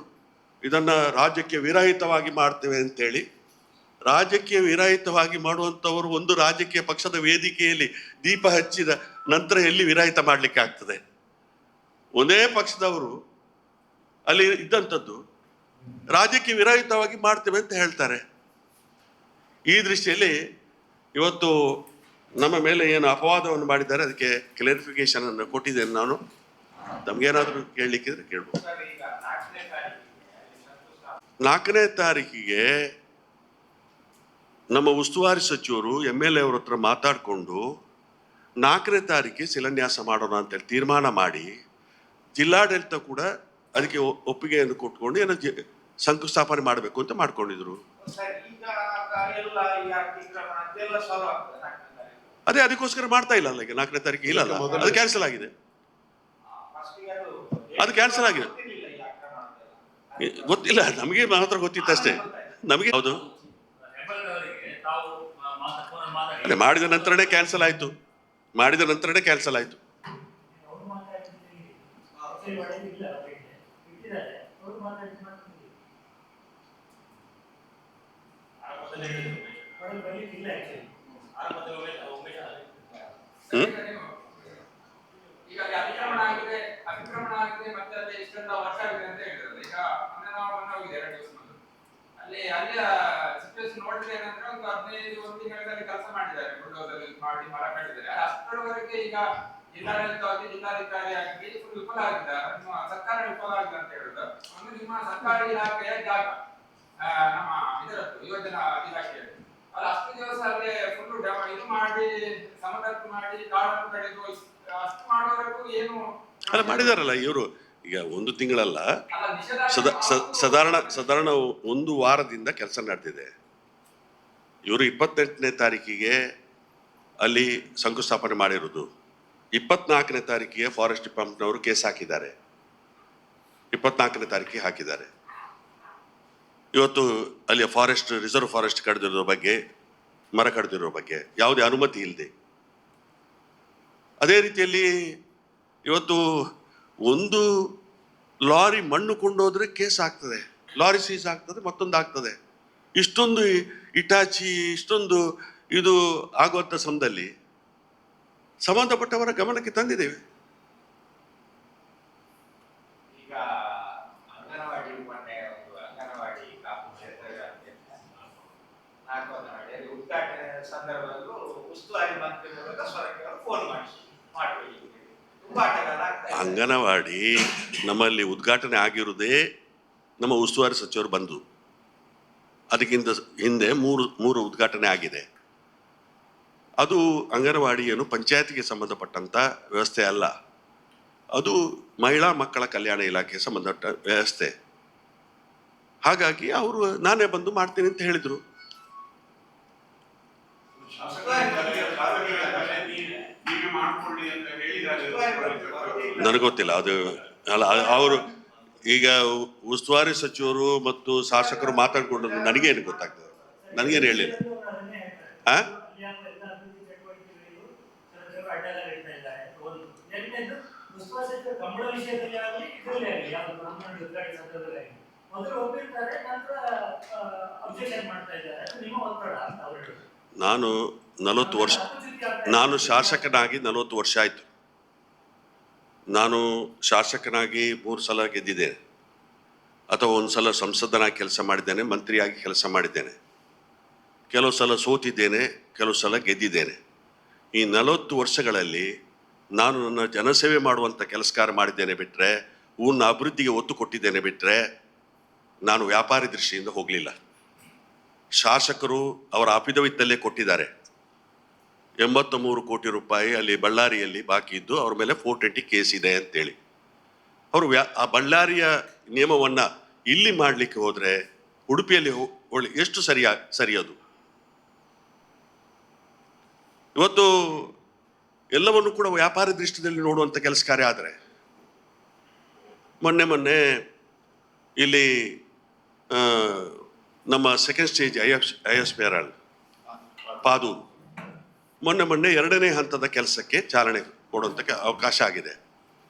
[SPEAKER 2] ಇದನ್ನು ರಾಜ್ಯಕ್ಕೆ ವಿರಹಿತವಾಗಿ ಮಾಡ್ತೇವೆ ಅಂತೇಳಿ. ರಾಜ್ಯಕ್ಕೆ ವಿರಹಿತವಾಗಿ ಮಾಡುವಂಥವರು ಒಂದು ರಾಜಕೀಯ ಪಕ್ಷದ ವೇದಿಕೆಯಲ್ಲಿ ದೀಪ ಹಚ್ಚಿದ ನಂತರ ಎಲ್ಲಿ ವಿರಹಿತ ಮಾಡಲಿಕ್ಕೆ ಆಗ್ತದೆ? ಒಂದೇ ಪಕ್ಷದವರು ಅಲ್ಲಿ ಇದ್ದಂಥದ್ದು ರಾಜ್ಯಕ್ಕೆ ವಿರಹಿತವಾಗಿ ಮಾಡ್ತೇವೆ ಅಂತ ಹೇಳ್ತಾರೆ. ಈ ದೃಷ್ಟಿಯಲ್ಲಿ ಇವತ್ತು ನಮ್ಮ ಮೇಲೆ ಏನು ಅಪವಾದವನ್ನು ಮಾಡಿದ್ದಾರೆ ಅದಕ್ಕೆ ಕ್ಲಾರಿಫಿಕೇಶನ್ ಅನ್ನು ಕೊಟ್ಟಿದ್ದೇನೆ ನಾನು. ನಮಗೇನಾದರೂ ಕೇಳಲಿಕ್ಕಿದ್ರೆ ಕೇಳ್ಬೋದು. 4ನೇ ತಾರೀಕಿಗೆ ನಮ್ಮ ಉಸ್ತುವಾರಿ ಸಚಿವರು MLA ಅವ್ರ ಹತ್ರ ಮಾತಾಡಿಕೊಂಡು 4ನೇ ತಾರೀಕಿಗೆ ಶಿಲಾನ್ಯಾಸ ಮಾಡೋಣ ಅಂತೇಳಿ ತೀರ್ಮಾನ ಮಾಡಿ, ಜಿಲ್ಲಾಡಳಿತ ಕೂಡ ಅದಕ್ಕೆ ಒಪ್ಪಿಗೆಯನ್ನು ಕೊಟ್ಕೊಂಡು ಏನೋ ಶಂಕುಸ್ಥಾಪನೆ ಮಾಡಬೇಕು ಅಂತ ಮಾಡ್ಕೊಂಡಿದ್ರು. ಅದೇ ಅದಕ್ಕೋಸ್ಕರ ಮಾಡ್ತಾ ಇಲ್ಲ ಅಲ್ಲ. ಈಗ 4ನೇ ತಾರೀಕಿಗೆ ಇಲ್ಲಲ್ಲ, ಅದು ಕ್ಯಾನ್ಸಲ್ ಆಗಿದೆ. ಅದು ಕ್ಯಾನ್ಸಲ್ ಆಗಿದೆ. ಗೊತ್ತಿಲ್ಲ, ನಮಗೆ ಮಾತ್ರ ಗೊತ್ತಿತ್ತಷ್ಟೇ. ನಮಗೆ ಹೌದು ಮಾಡಿದ ನಂತರನೇ ಕ್ಯಾನ್ಸಲ್ ಆಯ್ತು. ಮಾಡಿದ ನಂತರನೇ ಕ್ಯಾನ್ಸಲ್ ಆಯ್ತು.
[SPEAKER 3] ಈಗ ಅತಿಕ್ರಮಣ ಆಗಿದೆ ಮತ್ತೆ ಅಲ್ಲಿ ಇಷ್ಟೆಲ್ಲ ವರ್ಷ ಆಗಿದೆ ಅಂತ ಹೇಳಿದ್ರಲ್ಲ. ಈಗ ಮೊನ್ನೆ ಹೋಗಿದೆ 2 ದಿವಸ ಮೊದಲು. ಅಲ್ಲಿಯ ಸಿಚುವೇಶನ್ ನೋಡಿದ್ರೆ ಏನಂದ್ರೆ ಒಂದು 15 ತಿಂಗಳಲ್ಲಿ ಕೆಲಸ ಮಾಡಿದ್ದಾರೆ, ಬುಲ್ಡೋಸರ್ ಮಾಡಿ ಮರ ಕಡಿದ್ದಾರೆ. ಅಷ್ಟರವರೆಗೆ ಈಗ ಜಿಲ್ಲಾಡಳಿತವಾಗಿ ಜಿಲ್ಲಾಧಿಕಾರಿ ಆಗಿ ಫುಲ್ ವಿಫಲ ಆಗಿದ್ದಾರೆ. ನಿಮ್ಮ ಸರ್ಕಾರ ವಿಫಲ ಆಗಿದೆ ಅಂತ ಹೇಳುದು. ಒಂದು ನಿಮ್ಮ ಸರ್ಕಾರಿ ಇಲಾಖೆಯ ಜಾಗ ನಮ್ಮ ಇದರದ್ದು ಯೋಜನಾ ಇಲಾಖೆಯಲ್ಲಿ ಅದು ಅಷ್ಟು ದಿವಸ ಅಲ್ಲೇ ಫುಲ್ ಇದು ಮಾಡಿ ಸಮತಟ್ಟು ಮಾಡಿ ಕಾಡನ್ನು ಕಡಿದು ಅಷ್ಟು ಮಾಡುವವರೆಗೂ ಏನು
[SPEAKER 2] ಅಲ್ಲ ಮಾಡಿದಾರಲ್ಲ ಇವರು. ಈಗ 1 ತಿಂಗಳಲ್ಲ, ಸಾಧಾರಣ 1 ವಾರದಿಂದ ಕೆಲಸ ನಡೆದಿದೆ. ಇವರು 28ನೇ ತಾರೀಕಿಗೆ ಅಲ್ಲಿ ಶಂಕುಸ್ಥಾಪನೆ ಮಾಡಿರೋದು. 24ನೇ ತಾರೀಕಿಗೆ ಫಾರೆಸ್ಟ್ ಡಿಪಾರ್ಟ್ಮೆಂಟ್ನವರು ಕೇಸ್ ಹಾಕಿದ್ದಾರೆ. 24ನೇ ತಾರೀಕಿಗೆ ಹಾಕಿದ್ದಾರೆ. ಇವತ್ತು ಅಲ್ಲಿ ಫಾರೆಸ್ಟ್ ರಿಸರ್ವ್ ಫಾರೆಸ್ಟ್ ಕಡಿದಿರೋ ಬಗ್ಗೆ, ಮರ ಕಡಿದಿರೋ ಬಗ್ಗೆ ಯಾವುದೇ ಅನುಮತಿ ಇಲ್ಲದೆ. ಅದೇ ರೀತಿಯಲ್ಲಿ ಇವತ್ತು ಒಂದು ಲಾರಿ ಮಣ್ಣು ಕೊಂಡೋದ್ರೆ ಕೇಸ್ ಆಗ್ತದೆ, ಲಾರಿ ಸೀಸ್ ಆಗ್ತದೆ, ಮತ್ತೊಂದು ಆಗ್ತದೆ. ಇಷ್ಟೊಂದು ಇಟಾಚಿ, ಇಷ್ಟೊಂದು ಇದು ಆಗುವಂಥ ಸಮಯದಲ್ಲಿ ಸಂಬಂಧಪಟ್ಟವರ ಗಮನಕ್ಕೆ ತಂದಿದ್ದೇವೆ.
[SPEAKER 3] ಈಗ ಅಂಗನವಾಡಿ ಕಾಪು ಕ್ಷೇತ್ರ ಉದ್ಘಾಟನೆ ಸಂದರ್ಭದಲ್ಲೂ ಉಸ್ತುವಾರಿ ಮಂತ್ರಿ ಮೂಲಕ ಸ್ವರಕ್ಕೆ ಫೋನ್ ಮಾಡಿ
[SPEAKER 2] ಅಂಗನವಾಡಿ ನಮ್ಮಲ್ಲಿ ಉದ್ಘಾಟನೆ ಆಗಿರುವುದೇ ನಮ್ಮ ಉಸ್ತುವಾರಿ ಸಚಿವರು ಬಂದು. ಅದಕ್ಕಿಂತ ಹಿಂದೆ ಮೂರು ಉದ್ಘಾಟನೆ ಆಗಿದೆ. ಅದು ಅಂಗನವಾಡಿ ಏನು ಪಂಚಾಯತಿಗೆ ಸಂಬಂಧಪಟ್ಟಂಥ ವ್ಯವಸ್ಥೆ ಅಲ್ಲ, ಅದು ಮಹಿಳಾ ಮಕ್ಕಳ ಕಲ್ಯಾಣ ಇಲಾಖೆಗೆ ಸಂಬಂಧಪಟ್ಟ ವ್ಯವಸ್ಥೆ. ಹಾಗಾಗಿ ಅವರು ನಾನೇ ಬಂದು ಮಾಡ್ತೀನಿ ಅಂತ ಹೇಳಿದರು. ನನಗೆ ಗೊತ್ತಿಲ್ಲ ಅದು ಅಲ್ಲ. ಅವರು ಈಗ ಉಸ್ತುವಾರಿ ಸಚಿವರು ಮತ್ತು ಶಾಸಕರು ಮಾತಾಡ್ಕೊಂಡು ನನಗೇನು ಗೊತ್ತಾಗ್ತದೆ? ನನಗೇನು ಹೇಳಿಲ್ಲ. ನಾನು 40 ವರ್ಷ, ನಾನು ಶಾಸಕನಾಗಿ 40 ವರ್ಷ ಆಯಿತು. ನಾನು ಶಾಸಕನಾಗಿ 3 ಸಲ ಗೆದ್ದಿದ್ದೇನೆ, ಅಥವಾ 1 ಸಲ ಸಂಸದನಾಗಿ ಕೆಲಸ ಮಾಡಿದ್ದೇನೆ, ಮಂತ್ರಿಯಾಗಿ ಕೆಲಸ ಮಾಡಿದ್ದೇನೆ. ಕೆಲವು ಸಲ ಸೋತಿದ್ದೇನೆ, ಕೆಲವು ಸಲ ಗೆದ್ದಿದ್ದೇನೆ. ಈ 40 ವರ್ಷಗಳಲ್ಲಿ ನಾನು ನನ್ನ ಜನಸೇವೆ ಮಾಡುವಂಥ ಕೆಲಸಕಾರ ಮಾಡಿದ್ದೇನೆ ಬಿಟ್ಟರೆ, ಊರಿನ ಅಭಿವೃದ್ಧಿಗೆ ಒತ್ತು ಕೊಟ್ಟಿದ್ದೇನೆ ಬಿಟ್ಟರೆ, ನಾನು ವ್ಯಾಪಾರಿ ದೃಷ್ಟಿಯಿಂದ ಹೋಗಲಿಲ್ಲ. ಶಾಸಕರು ಅವರ ಅಫಿಡವಿತ್ತಲ್ಲೇ ಕೊಟ್ಟಿದ್ದಾರೆ 83 ಕೋಟಿ ರೂಪಾಯಿ ಅಲ್ಲಿ ಬಳ್ಳಾರಿಯಲ್ಲಿ ಬಾಕಿ ಇದ್ದು ಅವ್ರ ಮೇಲೆ 420 ಕೇಸ್ ಇದೆ ಅಂತೇಳಿ. ಅವರು ಆ ಬಳ್ಳಾರಿಯ ನಿಯಮವನ್ನು ಇಲ್ಲಿ ಮಾಡಲಿಕ್ಕೆ ಹೋದರೆ ಉಡುಪಿಯಲ್ಲಿ ಎಷ್ಟು ಸರಿಯದು? ಇವತ್ತು ಎಲ್ಲವನ್ನು ಕೂಡ ವ್ಯಾಪಾರ ದೃಷ್ಟಿಯಲ್ಲಿ ನೋಡುವಂಥ ಕೆಲಸ ಕಾರ್ಯ ಆದರೆ, ಮೊನ್ನೆ ಇಲ್ಲಿ ನಮ್ಮ ಸೆಕೆಂಡ್ ಸ್ಟೇಜ್ IS ಪೇರಾಳ್ ಪಾದೂರು ಮೊನ್ನೆ 2ನೇ ಹಂತದ ಕೆಲಸಕ್ಕೆ ಚಾಲನೆ ಕೊಡುವಂಥ ಅವಕಾಶ ಆಗಿದೆ.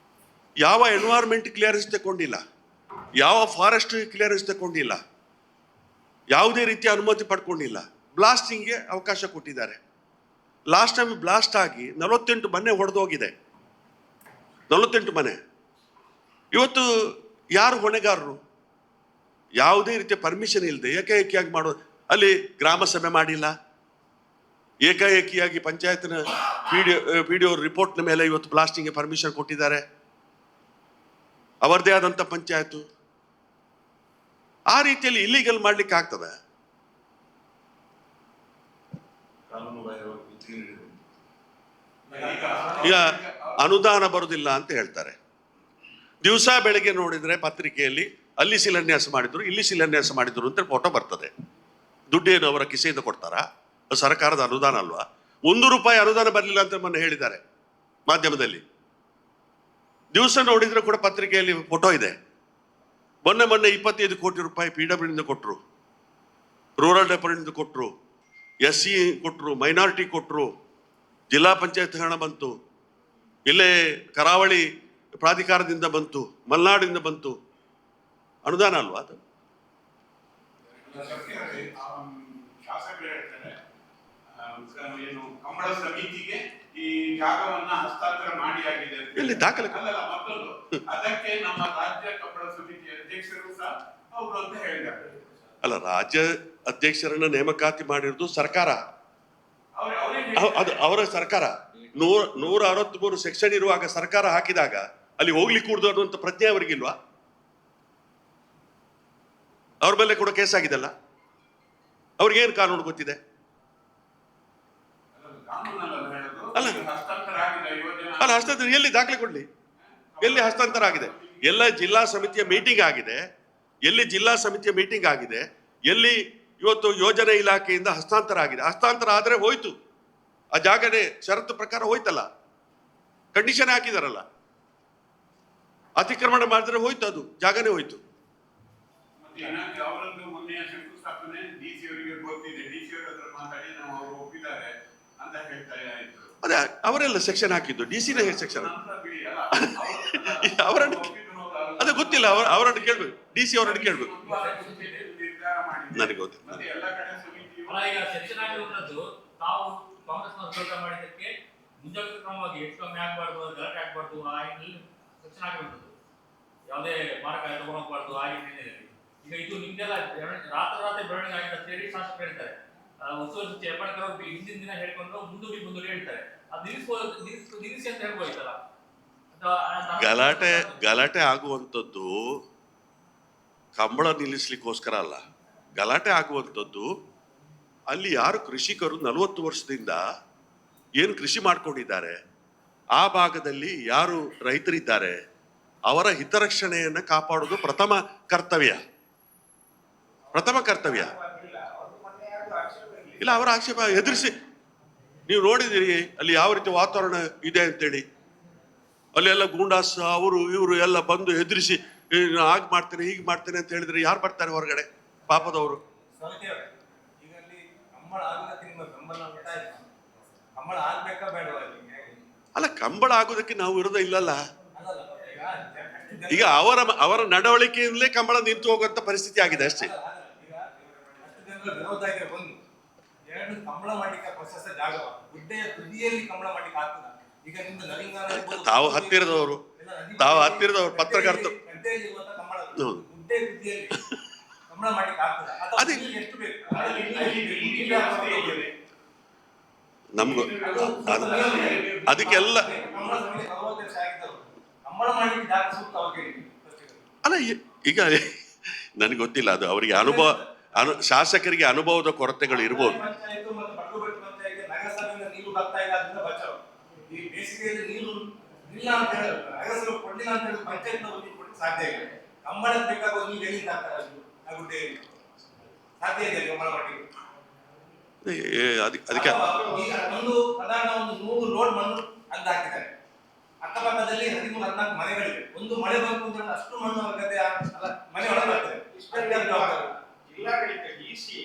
[SPEAKER 2] ಯಾವ ಎನ್ವೈರ್ಮೆಂಟ್ ಕ್ಲಿಯರೆನ್ಸ್ ತಗೊಂಡಿಲ್ಲ, ಯಾವ ಫಾರೆಸ್ಟ್ ಕ್ಲಿಯರೆನ್ಸ್ ತಗೊಂಡಿಲ್ಲ, ಯಾವುದೇ ರೀತಿಯ ಅನುಮತಿ ಪಡ್ಕೊಂಡಿಲ್ಲ, ಬ್ಲಾಸ್ಟಿಂಗ್ಗೆ ಅವಕಾಶ ಕೊಟ್ಟಿದ್ದಾರೆ. ಲಾಸ್ಟ್ ಟೈಮ್ ಬ್ಲಾಸ್ಟ್ ಆಗಿ 48 ಮನೆ ಹೊಡೆದೋಗಿದೆ. 48 ಮನೆ. ಇವತ್ತು ಯಾರು ಹೊಣೆಗಾರರು? ಯಾವುದೇ ರೀತಿಯ ಪರ್ಮಿಷನ್ ಇಲ್ಲದೆ ಏಕಾಏಕಿಯಾಗಿ ಮಾಡೋದು. ಅಲ್ಲಿ ಗ್ರಾಮ ಸಭೆ ಮಾಡಿಲ್ಲ, ಏಕಾಏಕಿಯಾಗಿ ಪಂಚಾಯತ್ನ PDO ರಿಪೋರ್ಟ್ನ ಮೇಲೆ ಇವತ್ತು ಬ್ಲಾಸ್ಟಿಂಗ್ಗೆ ಪರ್ಮಿಷನ್ ಕೊಟ್ಟಿದ್ದಾರೆ. ಅವರದೇ ಆದಂಥ ಪಂಚಾಯತು. ಆ ರೀತಿಯಲ್ಲಿ ಇಲ್ಲಿಗಲ್ ಮಾಡ್ಲಿಕ್ಕೆ ಆಗ್ತದೆ? ಈಗ ಅನುದಾನ ಬರುವುದಿಲ್ಲ ಅಂತ ಹೇಳ್ತಾರೆ. ದಿವಸ ಬೆಳಗ್ಗೆ ನೋಡಿದ್ರೆ ಪತ್ರಿಕೆಯಲ್ಲಿ ಅಲ್ಲಿ ಶಿಲಾನ್ಯಾಸ ಮಾಡಿದ್ರು, ಇಲ್ಲಿ ಶಿಲಾನ್ಯಾಸ ಮಾಡಿದ್ರು ಅಂತ ಫೋಟೋ ಬರ್ತದೆ. ದುಡ್ಡೇನು ಅವರ ಕಿಸೆಯಿಂದ ಕೊಡ್ತಾರಾ? ಸರ್ಕಾರದ ಅನುದಾನ ಅಲ್ವಾ? 1 ರೂಪಾಯಿ ಅನುದಾನ ಬರಲಿಲ್ಲ ಅಂತ ಮೊನ್ನೆ ಹೇಳಿದ್ದಾರೆ ಮಾಧ್ಯಮದಲ್ಲಿ. ದಿವಸ ನೋಡಿದ್ರೆ ಕೂಡ ಪತ್ರಿಕೆಯಲ್ಲಿ ಫೋಟೋ ಇದೆ. ಮೊನ್ನೆ 25 ಕೋಟಿ ರೂಪಾಯಿ PWನಿಂದ ಕೊಟ್ಟರು, ರೂರಲ್ ಡೆವಲಪ್ಮೆಂಟ್ ಕೊಟ್ಟರು, SC ಕೊಟ್ಟರು, ಮೈನಾರಿಟಿ ಕೊಟ್ಟರು, ಜಿಲ್ಲಾ ಪಂಚಾಯತ್ ಹಣ ಬಂತು, ಇಲ್ಲೇ ಕರಾವಳಿ ಪ್ರಾಧಿಕಾರದಿಂದ ಬಂತು, ಮಲೆನಾಡಿಂದ ಬಂತು. ಅನುದಾನ ಅಲ್ವಾ ಅದು?
[SPEAKER 4] ಏನು ಕಂಬಳ ಸಮಿತಿಗೆ ಈ ಜಾಗವನ್ನ ಹಸ್ತಾಂತರ ಮಾಡಿ ಆಗಿದೆ
[SPEAKER 2] ಎಲ್ಲಿ ದಾಖಲೆ?
[SPEAKER 4] ಮತ್ತೊಂದು ಅದಕ್ಕೆ ನಮ್ಮ ರಾಜ್ಯ ಕಂಬಳ ಸಮಿತಿ ಅಧ್ಯಕ್ಷರು ಸಹ ಅವರು ಅಂತ ಹೇಳಿದ್ದಾರೆ.
[SPEAKER 2] ಅಲ್ಲ, ರಾಜ್ಯ ಅಧ್ಯಕ್ಷರನ್ನ ನೇಮಕಾತಿ ಮಾಡಿರೋದು ಸರ್ಕಾರ, ಅದು ಅವರ ಸರ್ಕಾರ. 163 ಸೆಕ್ಷನ್ ಇರುವಾಗ ಸರ್ಕಾರ ಹಾಕಿದಾಗ ಅಲ್ಲಿ ಹೋಗ್ಲಿಕ್ಕೆ ಕೂಡ್ದು ಅನ್ನುವಂಥ ಪ್ರಜ್ಞೆ ಅವರಿಗಿಲ್ವಾ? ಅವ್ರ ಮೇಲೆ ಕೂಡ ಕೇಸ್ ಆಗಿದೆಲ್ಲ. ಅವ್ರಿಗೇನು ಕಾನೂನು ಗೊತ್ತಿದೆ? ಅಲ್ಲ ಹಸ್ತಾಂತರ ಎಲ್ಲಿ ದಾಖಲೆ ಕೊಡ್ಲಿ? ಎಲ್ಲಿ ಹಸ್ತಾಂತರ ಆಗಿದೆ? ಎಲ್ಲ ಜಿಲ್ಲಾ ಸಮಿತಿಯ ಮೀಟಿಂಗ್ ಆಗಿದೆ, ಎಲ್ಲಿ ಜಿಲ್ಲಾ ಸಮಿತಿಯ ಮೀಟಿಂಗ್ ಆಗಿದೆ, ಎಲ್ಲಿ ಇವತ್ತು ಯೋಜನೆ ಇಲಾಖೆಯಿಂದ ಹಸ್ತಾಂತರ ಆಗಿದೆ. ಹಸ್ತಾಂತರ ಆದರೆ ಹೋಯ್ತು, ಆ ಜಾಗನೇ ಷರತ್ತು ಪ್ರಕಾರ ಹೋಯ್ತಲ್ಲ, ಕಂಡೀಷನ್ ಹಾಕಿದಾರಲ್ಲ. ಅತಿಕ್ರಮಣ ಮಾಡಿದ್ರೆ ಹೋಯ್ತು, ಅದು ಜಾಗನೇ ಹೋಯ್ತು.
[SPEAKER 4] ಅವರದ್ದು ಮೊನ್ನೆಯ ಶಂಕುಸ್ಥಾಪನೆ DC ಅವರಿಗೆ ಗೊತ್ತಿದೆ, DC ಅವರ ಹತ್ರ ಮಾತಾಡಿ ನಾವು ಅವರು ಒಪ್ಪಿದ್ದಾರೆ ಅಂತ ಹೇಳ್ತಾ ಇದ್ರು.
[SPEAKER 2] ಅದೇ ಅವರೆಲ್ಲ ಸೆಕ್ಷನ್ ಹಾಕಿದ್ದು, DC ಸೆಕ್ಷನ್. ಅವರನ್ನು ಅದೇ ಗೊತ್ತಿಲ್ಲ, ಅವರನ್ನು ಕೇಳ್ಬೇಕು, DC ಅವರನ್ನು ಕೇಳ್ಬೇಕು. ನನಗೆ ಗೊತ್ತಿಲ್ಲ.
[SPEAKER 5] ಸೆಕ್ಷನ್ ಆಗಿರುವಂತದ್ದು ತಾವು ಕಾಂಗ್ರೆಸ್ ವಿರೋಧ ಮಾಡಿದ್ದಕ್ಕೆ ಮುಂಜಾಗ್ರತಾ ಕ್ರಮವಾಗಿ ಹೆಚ್ಚು ಕಮ್ಮಿ ಆಗಬಾರ್ದು, ಗಲಾಟೆ ಆಗಬಾರ್ದು, ಆ ನಿಟ್ಟಿನಲ್ಲಿ ಸೆಕ್ಷನ್ ಆಗಿರುವಂತದ್ದು. ಯಾವುದೇ ಮಾರಕ ತಗೊಂಡೋಗ್ಬಾರ್ದು ಆ ನಿಟ್ಟಿನಲ್ಲಿ. ಈಗ ಇದು ನಿಮ್ದೆಲ್ಲ ರಾತ್ರಿ ಬೆಳವಣಿಗೆ ಆಗಿದೆ ಅಂತ ಹೇಳಿ ಶಾಸಕರು ಹೇಳ್ತಾರೆ. ಉಸ್ತುವಾರಿ ಸಚಿವ ಹೆಬ್ಬಾಳ್ಕರ್ ಅವರು ಹಿಂದಿನ ದಿನ ಹೇಳ್ಕೊಂಡು ಮುಂದೂಡಿ ಹೇಳ್ತಾರೆ. ಅದು ನಿಲ್ಲಿಸಿ ಅಂತ ಹೇಳ್ಬೋಯ್ತಲ್ಲ.
[SPEAKER 2] ಗಲಾಟೆ ಆಗುವಂಥದ್ದು ಕಂಬಳ ನಿಲ್ಲಿಸ್ಲಿಕ್ಕೋಸ್ಕರ ಅಲ್ಲ. ಗಲಾಟೆ ಆಗುವಂಥದ್ದು ಅಲ್ಲಿ ಯಾರು ಕೃಷಿಕರು 40 ವರ್ಷದಿಂದ ಏನು ಕೃಷಿ ಮಾಡ್ಕೊಂಡಿದ್ದಾರೆ, ಆ ಭಾಗದಲ್ಲಿ ಯಾರು ರೈತರಿದ್ದಾರೆ, ಅವರ ಹಿತರಕ್ಷಣೆಯನ್ನು ಕಾಪಾಡೋದು ಪ್ರಥಮ ಕರ್ತವ್ಯ. ಇಲ್ಲ, ಅವರ ಆಕ್ಷೇಪ ಎದುರಿಸಿ ನೀವು ನೋಡಿದಿರಿ ಅಲ್ಲಿ ಯಾವ ರೀತಿ ವಾತಾವರಣ ಇದೆ ಅಂತೇಳಿ. ಅಲ್ಲೆಲ್ಲ ಗೂಂಡಾಸ್ ಅವರು ಇವರು ಎಲ್ಲ ಬಂದು ಎದುರಿಸಿ ಹಾಗೆ ಮಾಡ್ತೇನೆ ಹೀಗೆ ಮಾಡ್ತೇನೆ ಅಂತ ಹೇಳಿದ್ರೆ ಯಾರು ಬರ್ತಾರೆ ಹೊರಗಡೆ? ಪಾಪದವರು. ಅಲ್ಲ, ಕಂಬಳ ಆಗೋದಕ್ಕೆ ನಾವು ವಿರೋಧ ಇಲ್ಲಲ್ಲ. ಈಗ ಅವರ ನಡವಳಿಕೆಯಿಂದಲೇ ಕಂಬಳ ನಿಂತು ಹೋಗುವಂತ ಪರಿಸ್ಥಿತಿ ಆಗಿದೆ ಅಷ್ಟೇ. ತಾವು ಹತ್ತಿರದವರು ಪತ್ರಕರ್ತರು ಅದೇ ನಮ್ಗೂ ಅದಕ್ಕೆಲ್ಲ ಅಲ್ಲ ಈಗ ನನಗೆ ಗೊತ್ತಿಲ್ಲ, ಅದು ಅವರಿಗೆ ಶಾಸಕರಿಗೆ ಅನುಭವದ ಕೊರತೆಗಳು ಇರ್ಬೋದು. ಅದಕ್ಕೆ
[SPEAKER 6] ಅಕ್ಕಪಕ್ಕದಲ್ಲಿ 13-14 ಮನೆಗಳಿವೆ. ಒಂದು ಮಳೆ ಬಂತು ಅಂದ್ರೆ ಅಷ್ಟು ಮಣ್ಣು ಮನೆ ಒಳಗಾಗ್ತದೆ. ಜಿಲ್ಲಾಡಳಿತ ಡಿಸಿ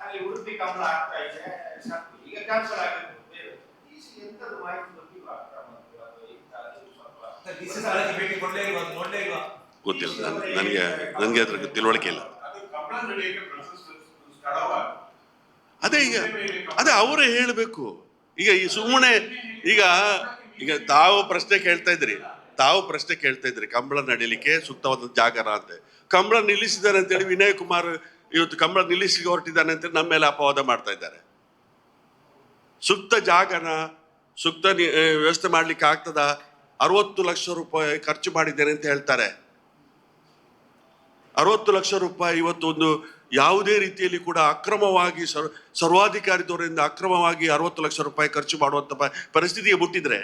[SPEAKER 6] ಅಲ್ಲಿ ಉಡುಪಿ ಕಂಬಳ ಆಗ್ತಾ ಇದೆ, ಈಗ ಕ್ಯಾನ್ಸಲ್ ಆಗಿದೆ. ಡಿಸಿ ಎಂತದ್ದು ಮಾಹಿತಿ ಗೊತ್ತಿಲ್ಲ. ಡಿಸಿ ಸಾಲಕ್ಕೆ ಭೇಟಿ ಕೊಡ್ಲೇ ಇಲ್ವಾ, ನೋಡ್ಲೇ ಇಲ್ವಾ?
[SPEAKER 2] ಗೊತ್ತಿಲ್ಲ ನನಗೆ ಅದ್ರ ತಿಳುವಳಿಕೆ ಇಲ್ಲ. ಅದೇ ಅವರೇ ಹೇಳಬೇಕು. ಈಗ ಈ ಸುಮ್ಮನೆ ಈಗ ತಾವು ಪ್ರಶ್ನೆ ಕೇಳ್ತಾ ಇದ್ರಿ ಕಂಬಳ ನಡೀಲಿಕ್ಕೆ ಸೂಕ್ತವಾದ ಜಾಗರ ಅಂತ. ಕಂಬಳ ನಿಲ್ಲಿಸಿದ್ದಾನೆ ಅಂತೇಳಿ ವಿನಯ್ ಕುಮಾರ್ ಇವತ್ತು ಕಂಬಳ ನಿಲ್ಲಿಸಲಿಕ್ಕೆ ಹೊರಟಿದ್ದಾನೆ ಅಂತೇಳಿ ನಮ್ಮ ಮೇಲೆ ಅಪವಾದ ಮಾಡ್ತಾ ಇದ್ದಾರೆ. ಸೂಕ್ತ ಜಾಗನ ಸೂಕ್ತ ವ್ಯವಸ್ಥೆ ಮಾಡ್ಲಿಕ್ಕೆ ಆಗ್ತದ? 60 ಲಕ್ಷ ರೂಪಾಯಿ ಖರ್ಚು ಮಾಡಿದ್ದೇನೆ ಅಂತ ಹೇಳ್ತಾರೆ. 60 ಲಕ್ಷ ರೂಪಾಯಿ ಇವತ್ತು ಒಂದು ಯಾವುದೇ ರೀತಿಯಲ್ಲಿ ಕೂಡ ಅಕ್ರಮವಾಗಿ ಸರ್ವಾಧಿಕಾರಿದವರಿಂದ ಅಕ್ರಮವಾಗಿ 60 ಲಕ್ಷ ರೂಪಾಯಿ ಖರ್ಚು ಮಾಡುವಂತ ಪರಿಸ್ಥಿತಿಗೆ ಬಿಟ್ಟಿದ್ರೆ,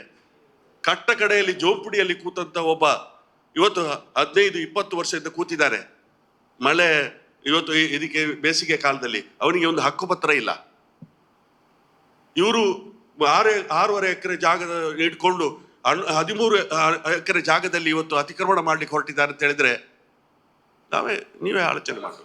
[SPEAKER 2] ಕಟ್ಟ ಕಡೆಯಲ್ಲಿ ಜೋಂಪುಡಿಯಲ್ಲಿ ಕೂತಂತ ಒಬ್ಬ ಇವತ್ತು 15-20 ವರ್ಷದಿಂದ ಕೂತಿದ್ದಾರೆ. ಮಳೆ ಇವತ್ತು ಇದಕ್ಕೆ ಬೇಸಿಗೆ ಕಾಲದಲ್ಲಿ ಅವನಿಗೆ ಒಂದು ಹಕ್ಕುಪತ್ರ ಇಲ್ಲ. ಇವರು 6.5 ಎಕರೆ ಜಾಗದ ಇಟ್ಕೊಂಡು 13 ಎಕರೆ ಜಾಗದಲ್ಲಿ ಇವತ್ತು ಅತಿಕ್ರಮಣ ಮಾಡ್ಲಿಕ್ಕೆ ಹೊರಟಿದ್ದಾರೆ ಅಂತ ಹೇಳಿದ್ರೆ ನೀವೇ ಆಲೋಚನೆ ಮಾಡಿ.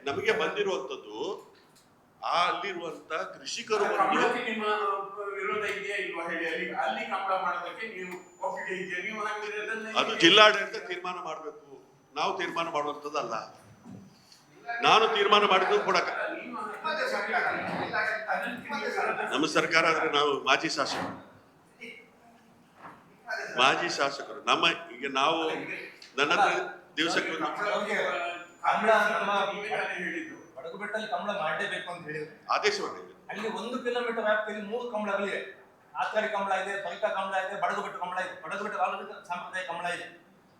[SPEAKER 2] ನಮಗೆ ಬಂದಿರುವಂತದ್ದು ಅಲ್ಲಿರುವಂತ ಕೃಷಿಕರು ಅದು ಜಿಲ್ಲಾಡಳಿತ ತೀರ್ಮಾನ ಮಾಡಬೇಕು, ನಾವು ತೀರ್ಮಾನ ಮಾಡುವಂತದ್ದಲ್ಲ. ನಾನು ತೀರ್ಮಾನ ಮಾಡಿದ್ದು ಕೂಡ ನಮ್ಮ ಸರ್ಕಾರ ಆದ್ರೆ ನಾವು ಮಾಜಿ ಶಾಸಕರು ನಮ್ಮ ಈಗ ನಾವು ನನ್ನ ಹತ್ರ ದಿವಸಕ್ಕೆ
[SPEAKER 6] ಬಡಗುಬೆಟ್ಟಲ್ಲಿ ಕಂಬಳ ಮಾಡಲೇಬೇಕು ಅಂತ ಹೇಳಿದ್ರು,
[SPEAKER 2] ಆದೇಶ ಮಾಡಿದ್ರು.
[SPEAKER 6] ಅಲ್ಲಿ 1 ಕಿಲೋಮೀಟರ್ ವ್ಯಾಪ್ತಿಯಲ್ಲಿ 3 ಕಂಬಳಗಳಿವೆ. ಆತ್ಕಾರಿ ಕಂಬಳ ಇದೆ, ಪರಿಕ ಕಂಬಳ ಇದೆ, ಬಡಗುಬೆಟ್ಟು ಕಂಬಳ ಇದೆ. ಬಡಗುಬೆಟ್ಟು ಆಲ್ರೆಡಿ ಸಾಂಪ್ರದಾಯಿಕ ಕಂಬಳ ಇದೆ.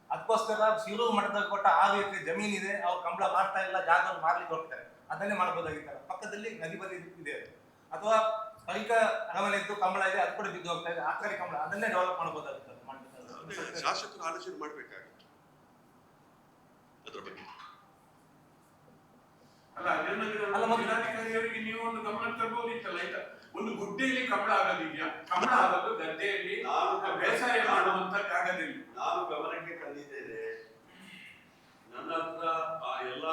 [SPEAKER 6] ಅದಕ್ಕೋಸ್ಕರ ಶಿರೂರು ಮಠದಲ್ಲಿ ಕೊಟ್ಟ 6 ಎಕರೆ ಜಮೀನಿದೆ, ಅವ್ರು ಕಂಬಳ ಮಾಡ್ತಾ ಇಲ್ಲ, ಜಾಗವನ್ನು ಮಾರ್ಲಿಕ್ಕೆ ಹೋಗ್ತಾರೆ. ಅದನ್ನೇ ಮಾಡಬಹುದಾಗಿತ್ತಲ್ಲ. ಪಕ್ಕದಲ್ಲಿ ನದಿ ಬದಿ ಇದೆ, ಅಥವಾ ಪರಿಕ ಅರಮನೆ ಇದ್ದು ಕಂಬಳ ಇದೆ, ಅದು ಕೂಡ ಬಿದ್ದು ಹೋಗ್ತಾ ಇದೆ. ಆತ್ಕಾರಿ ಕಂಬಳ ಅದನ್ನೇ ಡೆವಲಪ್ ಮಾಡಬಹುದಾಗಿತ್ತು.
[SPEAKER 2] ಶಾಸಕರು ಆಲೋಚನೆ ಮಾಡ್ಬೇಕಾಗಿತ್ತು ಅದ್ರ ಬಗ್ಗೆ.
[SPEAKER 4] ಜಿಲ್ಲಾಧಿಕಾರಿಯವರಿಗೆ ನೀವು ಒಂದು ಗಮನ ತರಬಹುದಿತ್ತಲ್ಲ. ಈಗ ಒಂದು ಗುಡ್ಡೆಯಲ್ಲಿ ಕಂಬಳ ಆಗೋದಿದೆಯಾ? ಕಂಬಳ ಆಗೋದು ಗದ್ದೆಯಲ್ಲಿ ಬೇಸಾಯ ಮಾಡುವಂತ ಜಾಗದಲ್ಲಿ.
[SPEAKER 2] ನಾನು ಗಮನಕ್ಕೆ ತಂದಿದ್ದೇನೆ. ನನ್ನ ಹತ್ರ ಆ ಎಲ್ಲ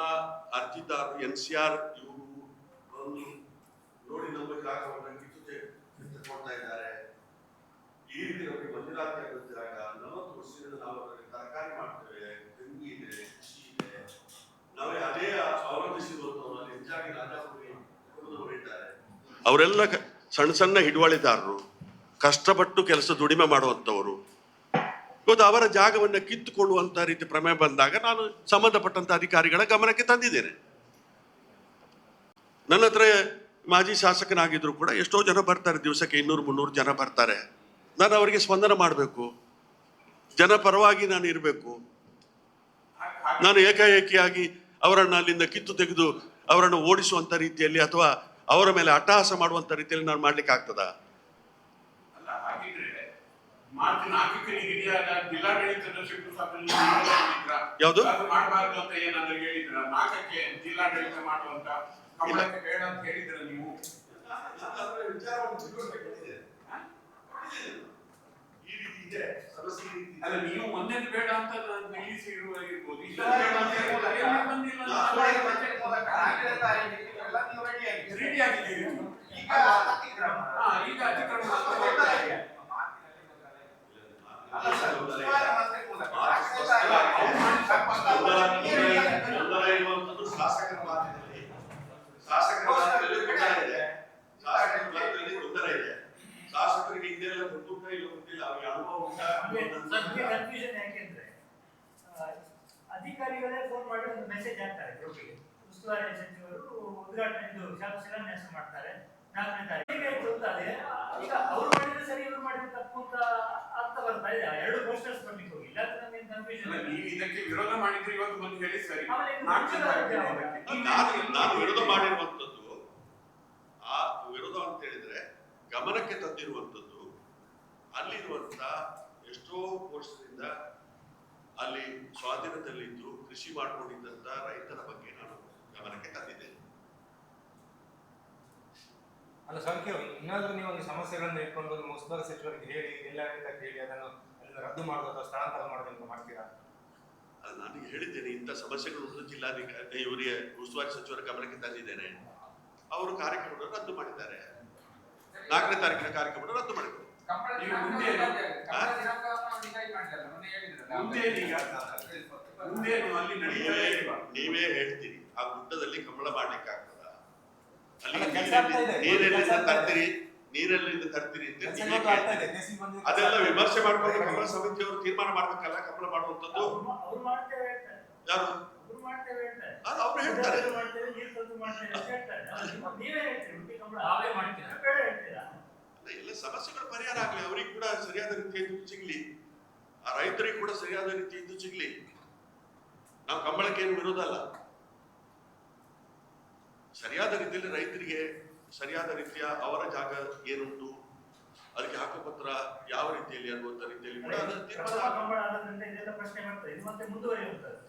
[SPEAKER 2] ಅರ್ಜಿದಾರರು NCR ಇವರು ಬಂದು ನೋಡಿ ನಮ್ಮ ಜಾಗವನ್ನು ಕಿತ್ತುಕೊಡ್ತಾ ಇದ್ದಾರೆ. ಈ ರೀತಿ ನಮಗೆ ಮಂಜೂರಾತಿ ಆಗುವ ಜಾಗ 40 ವರ್ಷದಿಂದ ನಾವು ಅದರಲ್ಲಿ ತರಕಾರಿ ಮಾಡ್ತೇವೆ, ತೆಂಗು ಇದೆ, ಕೃಷಿ ಇದೆ. ನಾವೇ ಅದೇ ಅವಲಂಬಿಸಿರುವಂತವರು ಅಲ್ಲಿ ಹೆಚ್ಚಾಗಿ ರಾಜಾಪುರಿ ಹೊರಟಿದ್ದಾರೆ. ಅವರೆಲ್ಲ ಸಣ್ಣ ಹಿಡುವಳಿದಾರರು, ಕಷ್ಟಪಟ್ಟು ಕೆಲಸ ದುಡಿಮೆ ಮಾಡುವಂತವರು. ಇವತ್ತು ಅವರ ಜಾಗವನ್ನು ಕಿತ್ತುಕೊಳ್ಳುವಂತ ರೀತಿ ಪ್ರಮೇಯ ಬಂದಾಗ ನಾನು ಸಂಬಂಧಪಟ್ಟಂತ ಅಧಿಕಾರಿಗಳ ಗಮನಕ್ಕೆ ತಂದಿದ್ದೇನೆ. ನನ್ನ ಹತ್ರ ಮಾಜಿ ಶಾಸಕನಾಗಿದ್ರು ಕೂಡ ಎಷ್ಟೋ ಜನ ಬರ್ತಾರೆ, ದಿವಸಕ್ಕೆ 200-300 ಜನ ಬರ್ತಾರೆ. ನಾನು ಅವರಿಗೆ ಸ್ಪಂದನ ಮಾಡಬೇಕು, ಜನ ಪರವಾಗಿ ನಾನು ಇರಬೇಕು. ನಾನು ಏಕಾಏಕಿಯಾಗಿ ಅವರನ್ನು ಅಲ್ಲಿಂದ ಕಿತ್ತು ತೆಗೆದು ಅವರನ್ನು ಓಡಿಸುವಂತ ರೀತಿಯಲ್ಲಿ ಅಥವಾ ಅವರ ಮೇಲೆ ಅಟ್ಟಹಾಸ ಮಾಡುವಂತ ರೀತಿಯಲ್ಲಿ ನಾನು ಮಾಡ್ಲಿಕ್ಕೆ ಆಗ್ತದ? ಯಾವುದು
[SPEAKER 4] ಮಾಡಬಾರ್ದು ಅಂತ ಏನಾದ್ರು ಹೇಳಿದ್ರ? 4ಕ್ಕೆ ಜಿಲ್ಲಾಡಳಿತ ಮಾಡುವಂತ ಕಂಬಳಕ್ಕೆ ಬೇಡ ಅಂತ ಹೇಳಿದ್ರ ನೀವು? ಅಲ್ಲ, ನೀವು ಒಂದೇದು ಬೇಡ ಅಂತ ನಿಲ್ಲಿಸಿ ಇರ್ಬೋದು. ಇಲ್ಲ ರೆಡಿ ಆಗಿದ್ದೀರಿ. ಈಗ ಅತಿಕ್ರಮಣ
[SPEAKER 2] ಶಾಸಕರ ಶಾಸಕರಿಗೆ ಹಿಂದೆಲ್ಲ ಗೊತ್ತಿಲ್ಲ, ಅವ್ರಿಗೆ ಅನುಭವ ಉಂಟಾ?
[SPEAKER 7] ಅಧಿಕಾರಿಗಳೇ ಫೋನ್ ಮಾಡಿ ಒಂದು ಮೆಸೇಜ್ ಹಾಕ್ತಾರೆ ಗ್ರೂಪಿಗೆ. ಉಸ್ತುವಾರಿ ಸಚಿವರು ಉದ್ಘಾಟನೆ ಶಿಲಾನ್ಯಾಸ ಮಾಡ್ತಾರೆ 4ನೇ ತಾರೀಕಿಗೆ ಅದೇ ಈಗ ಅವ್ರು ಮಾಡಿದ್ರೆ ಸರಿ ಇವ್ರು ಮಾಡಿದ್ರೆ ತಪ್ಪು ಅಂತ ಅರ್ಥ ಬರ್ತಾ ಇದೆ. 2 ಪೋಸ್ಟರ್ಸ್ ಬರ್ಲಿಕ್ಕೆ ಹೋಗಿಲ್ಲ, ಅದು ನಮಗೆ ಕನ್ಫ್ಯೂಷನ್.
[SPEAKER 4] ನೀವು ಇದಕ್ಕೆ ವಿರೋಧ ಮಾಡಿದ್ರೆ ಇವತ್ತು ಬಂದು ಹೇಳಿ ಸರಿ.
[SPEAKER 7] ಆಮೇಲೆ
[SPEAKER 2] ನಾನು ವಿರೋಧ ಮಾಡಿರುವಂತದ್ದು ಆ ವಿರೋಧ ಅಂತ ಹೇಳಿದ್ರೆ ಗಮನಕ್ಕೆ ತಂದಿರುವಂತದ್ದು ಅಲ್ಲಿರುವಂತ ಎಷ್ಟೋ ವರ್ಷದಿಂದ ಅಲ್ಲಿ ಸ್ವಾಧೀನದಲ್ಲಿದ್ದು ಕೃಷಿ ಮಾಡಿಕೊಂಡಿದ್ದಂತ ರೈತರ ಬಗ್ಗೆ ನಾನು ಗಮನಕ್ಕೆ ತಂದಿದ್ದೇನೆ.
[SPEAKER 6] ಅಲ್ಲ ಸಂಖ್ಯೆ ಇನ್ನಾದ್ರೂ ನೀವು ಒಂದು ಸಮಸ್ಯೆಗಳನ್ನು ಇಟ್ಕೊಂಡು ಒಂದು ಉಸ್ತುವಾರಿ ಸಚಿವರಿಗೆ ಹೇಳಿ ಜಿಲ್ಲಾಡಳಿತ ಹೇಳಿ ಅದನ್ನು ರದ್ದು ಮಾಡೋದು ಅಥವಾ ಸ್ಥಳಾಂತರ ಮಾಡೋದು ಮಾಡ್ತೀರಾ?
[SPEAKER 2] ಅದು ನಾನು ಹೇಳಿದ್ದೇನೆ, ಇಂಥ ಸಮಸ್ಯೆಗಳು ಜಿಲ್ಲಾಧಿಕಾರಿ ಇವರಿಗೆ ಉಸ್ತುವಾರಿ ಸಚಿವರ ಗಮನಕ್ಕೆ ತಂದಿದ್ದೇನೆ. ಅವರು ಕಾರ್ಯಕ್ರಮವನ್ನು ರದ್ದು ಮಾಡಿದ್ದಾರೆ. 4ನೇ ತಾರೀಕಿನ ಕಾರ್ಯಕ್ರಮವನ್ನು ರದ್ದು ಮಾಡಿದ್ದಾರೆ. ನೀವೇ ಹೇಳ್ತೀರಿ ಆ ಗುಡ್ಡದಲ್ಲಿ ಕಂಬಳ ಮಾಡ್ಲಿಕ್ಕೆ ಆಗ್ತದ? ಅಲ್ಲಿ ನೀರೆಲ್ಲಿಂದ ತರ್ತೀರಿ ಅಂತ ಅದೆಲ್ಲ ವಿಮರ್ಶೆ ಮಾಡ್ಕೊಂಡು ಕಂಬಳ ಸಮಿತಿಯವರು ತೀರ್ಮಾನ ಮಾಡ್ಬೇಕಲ್ಲ. ಕಂಬಳ ಮಾಡುವಂತದ್ದು ಯಾರು ಅವ್ರು ಹೇಳ್ತಾರೆ. ಎಲ್ಲ ಸಮಸ್ಯೆಗಳು ಪರಿಹಾರ ಆಗ್ಲಿ, ಅವ್ರಿಗೆ ಕೂಡ ಸರಿಯಾದ ರೀತಿಯಿಂದ ಸಿಗ್ಲಿ, ಆ ರೈತರಿಗೆ ಕೂಡ ಸರಿಯಾದ ರೀತಿಯಿಂದ ಸಿಗ್ಲಿ. ನಾವು ಕಂಬಳಕ್ಕೆ ಏನು ವಿರೋಧ ಅಲ್ಲ. ಸರಿಯಾದ ರೀತಿಯಲ್ಲಿ ರೈತರಿಗೆ ಸರಿಯಾದ ರೀತಿಯ ಅವರ ಜಾಗ ಏನುಂಟು, ಅದಕ್ಕೆ ಹಕ್ಕುಪತ್ರ ಯಾವ ರೀತಿಯಲ್ಲಿ ಅನ್ನುವಂತ ರೀತಿಯಲ್ಲಿ ಕೂಡ
[SPEAKER 7] ಕಂಬಳ ಆಗೋದ್ರಿಂದ ಇದೆಲ್ಲ ಪ್ರಶ್ನೆ ಬರ್ತದೆ. ಇದು ಮತ್ತೆ ಮುಂದುವರಿಯುವಂತದ್ದು.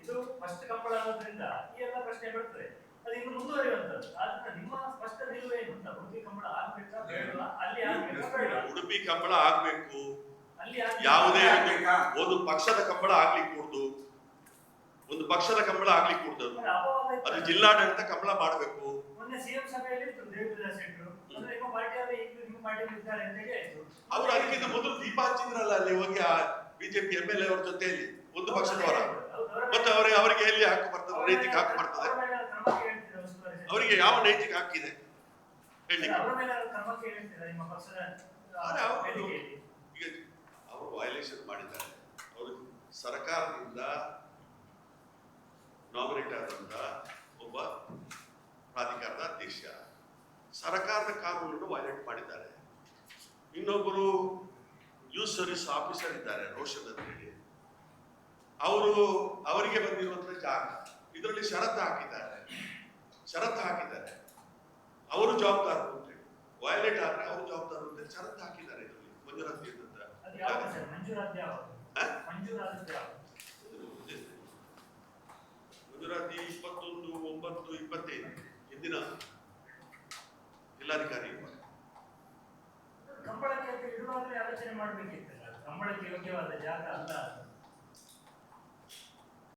[SPEAKER 7] ಇದು ಫಸ್ಟ್ ಕಂಬಳ ಆಗೋದ್ರಿಂದ ಈ ಎಲ್ಲ ಪ್ರಶ್ನೆ ಬರ್ತದೆ. ಅದು ಇನ್ನು ಮುಂದುವರಿಯುವಂತದ್ದು. ಆದ್ರಿಂದ ನಿಮ್ಮ ಸ್ಪಷ್ಟ ನಿಲುವು ಏನು ಅಂತ, ಉಡುಪಿ ಕಂಬಳ ಆಗ್ಬೇಕಾ ಬೇಡವಾ, ಅಲ್ಲಿ ಆಗ್ಬೇಕಾ ಬೇಡವಾ?
[SPEAKER 2] ಉಡುಪಿ ಕಂಬಳ ಆಗ್ಬೇಕು.
[SPEAKER 7] ಅಲ್ಲಿ
[SPEAKER 2] ಯಾವುದೇ ಒಂದು ಪಕ್ಷದ ಕಂಬಳ ಆಗ್ಲಿಕ್ಕೆ ಕೂಡ್ದು, ಒಂದು ಪಕ್ಷದ ಕಂಬಳ ಆಗ್ಲಿಕ್ಕೆ ಕೂಡ್ದು, ಅದು ಜಿಲ್ಲಾಡಳಿತ ಕಂಬಳ ಮಾಡಬೇಕು.
[SPEAKER 7] ಮೊನ್ನೆ ಸಿಎಂ ಸಭೆಯಲ್ಲಿ ದೇವದಾಸ್ ಶೆಟ್ಟರು ಅಂದ್ರೆ ನಿಮ್ಮ ಪಾರ್ಟಿಯವರು ನಿಮ್ಮ ಪಾರ್ಟಿಯಲ್ಲಿ ಇದ್ದಾರೆ ಅಂತ ಹೇಳಿ ಆಯ್ತು.
[SPEAKER 2] ಅವರು ಅದಕ್ಕಿಂತ ಮೊದಲು ದೀಪ ಹಚ್ಚಿದ್ರಲ್ಲ ಅಲ್ಲಿ ಹೋಗಿ ಆ ಬಿಜೆಪಿ MLA ಅವರ ಜೊತೆಯಲ್ಲಿ ಒಂದು ಪಕ್ಷದವರ. ಮತ್ತೆ ಅವರಿಗೆ ಎಲ್ಲಿ ಹಕ್ಕು ಬರ್ತದೆ, ನೈತಿಕ ಹಕ್ಕು ಬರ್ತದೆ? ಅವರಿಗೆ ಯಾವ ನೈತಿಕ ಹಕ್ಕಿದೆ ಹೇಳಿ?
[SPEAKER 7] ಈಗ
[SPEAKER 2] ಅವರು ವೈಲೇಷನ್ ಮಾಡಿದ್ದಾರೆ. ಅವರು ಸರ್ಕಾರದಿಂದ ನಾಮಿನೇಟ್ ಆದಂತ ಒಬ್ಬ ಪ್ರಾಧಿಕಾರದ ಅಧ್ಯಕ್ಷ ಸರ್ಕಾರದ ಕಾನೂನನ್ನು ವೈಲೇಟ್ ಮಾಡಿದ್ದಾರೆ. ಇನ್ನೊಬ್ಬರು ಯೂತ್ ಸರ್ವಿಸ್ ಆಫೀಸರ್ ಇದ್ದಾರೆ ರೋಷನ್ ಅಂತ ಹೇಳಿ, ಅವರಿಗೆ ಬಂದಿರುವಂತಹ ಜಾಗ ಇದರಲ್ಲಿ ಷರತ್ತು ಹಾಕಿದ್ದಾರೆ. ಅವರು ಜವಾಬ್ದಾರರು ಅಂತ ಹೇಳಿ, ವೈಲೇಟ್ ಆದ್ರೆ ಅವರು ಜವಾಬ್ದಾರರು ಅಂತ ಷರತ್ತು ಹಾಕಿದ್ದಾರೆ. ಇದರಲ್ಲಿ ಮಂಜೂರಾತಿ ಮಂಜೂರಾತಿ 21/9/25 ಹಿಂದಿನ ಜಿಲ್ಲಾಧಿಕಾರಿ
[SPEAKER 7] ಕಂಬಳಕ್ಕೆ ಇಡುವಾಗಲೇ ಆಲೋಚನೆ ಮಾಡಬೇಕಿತ್ತಲ್ಲ. ಕಂಬಳಕ್ಕೆ ಯೋಗ್ಯವಾದ ಜಾಗ ಅಲ್ಲ.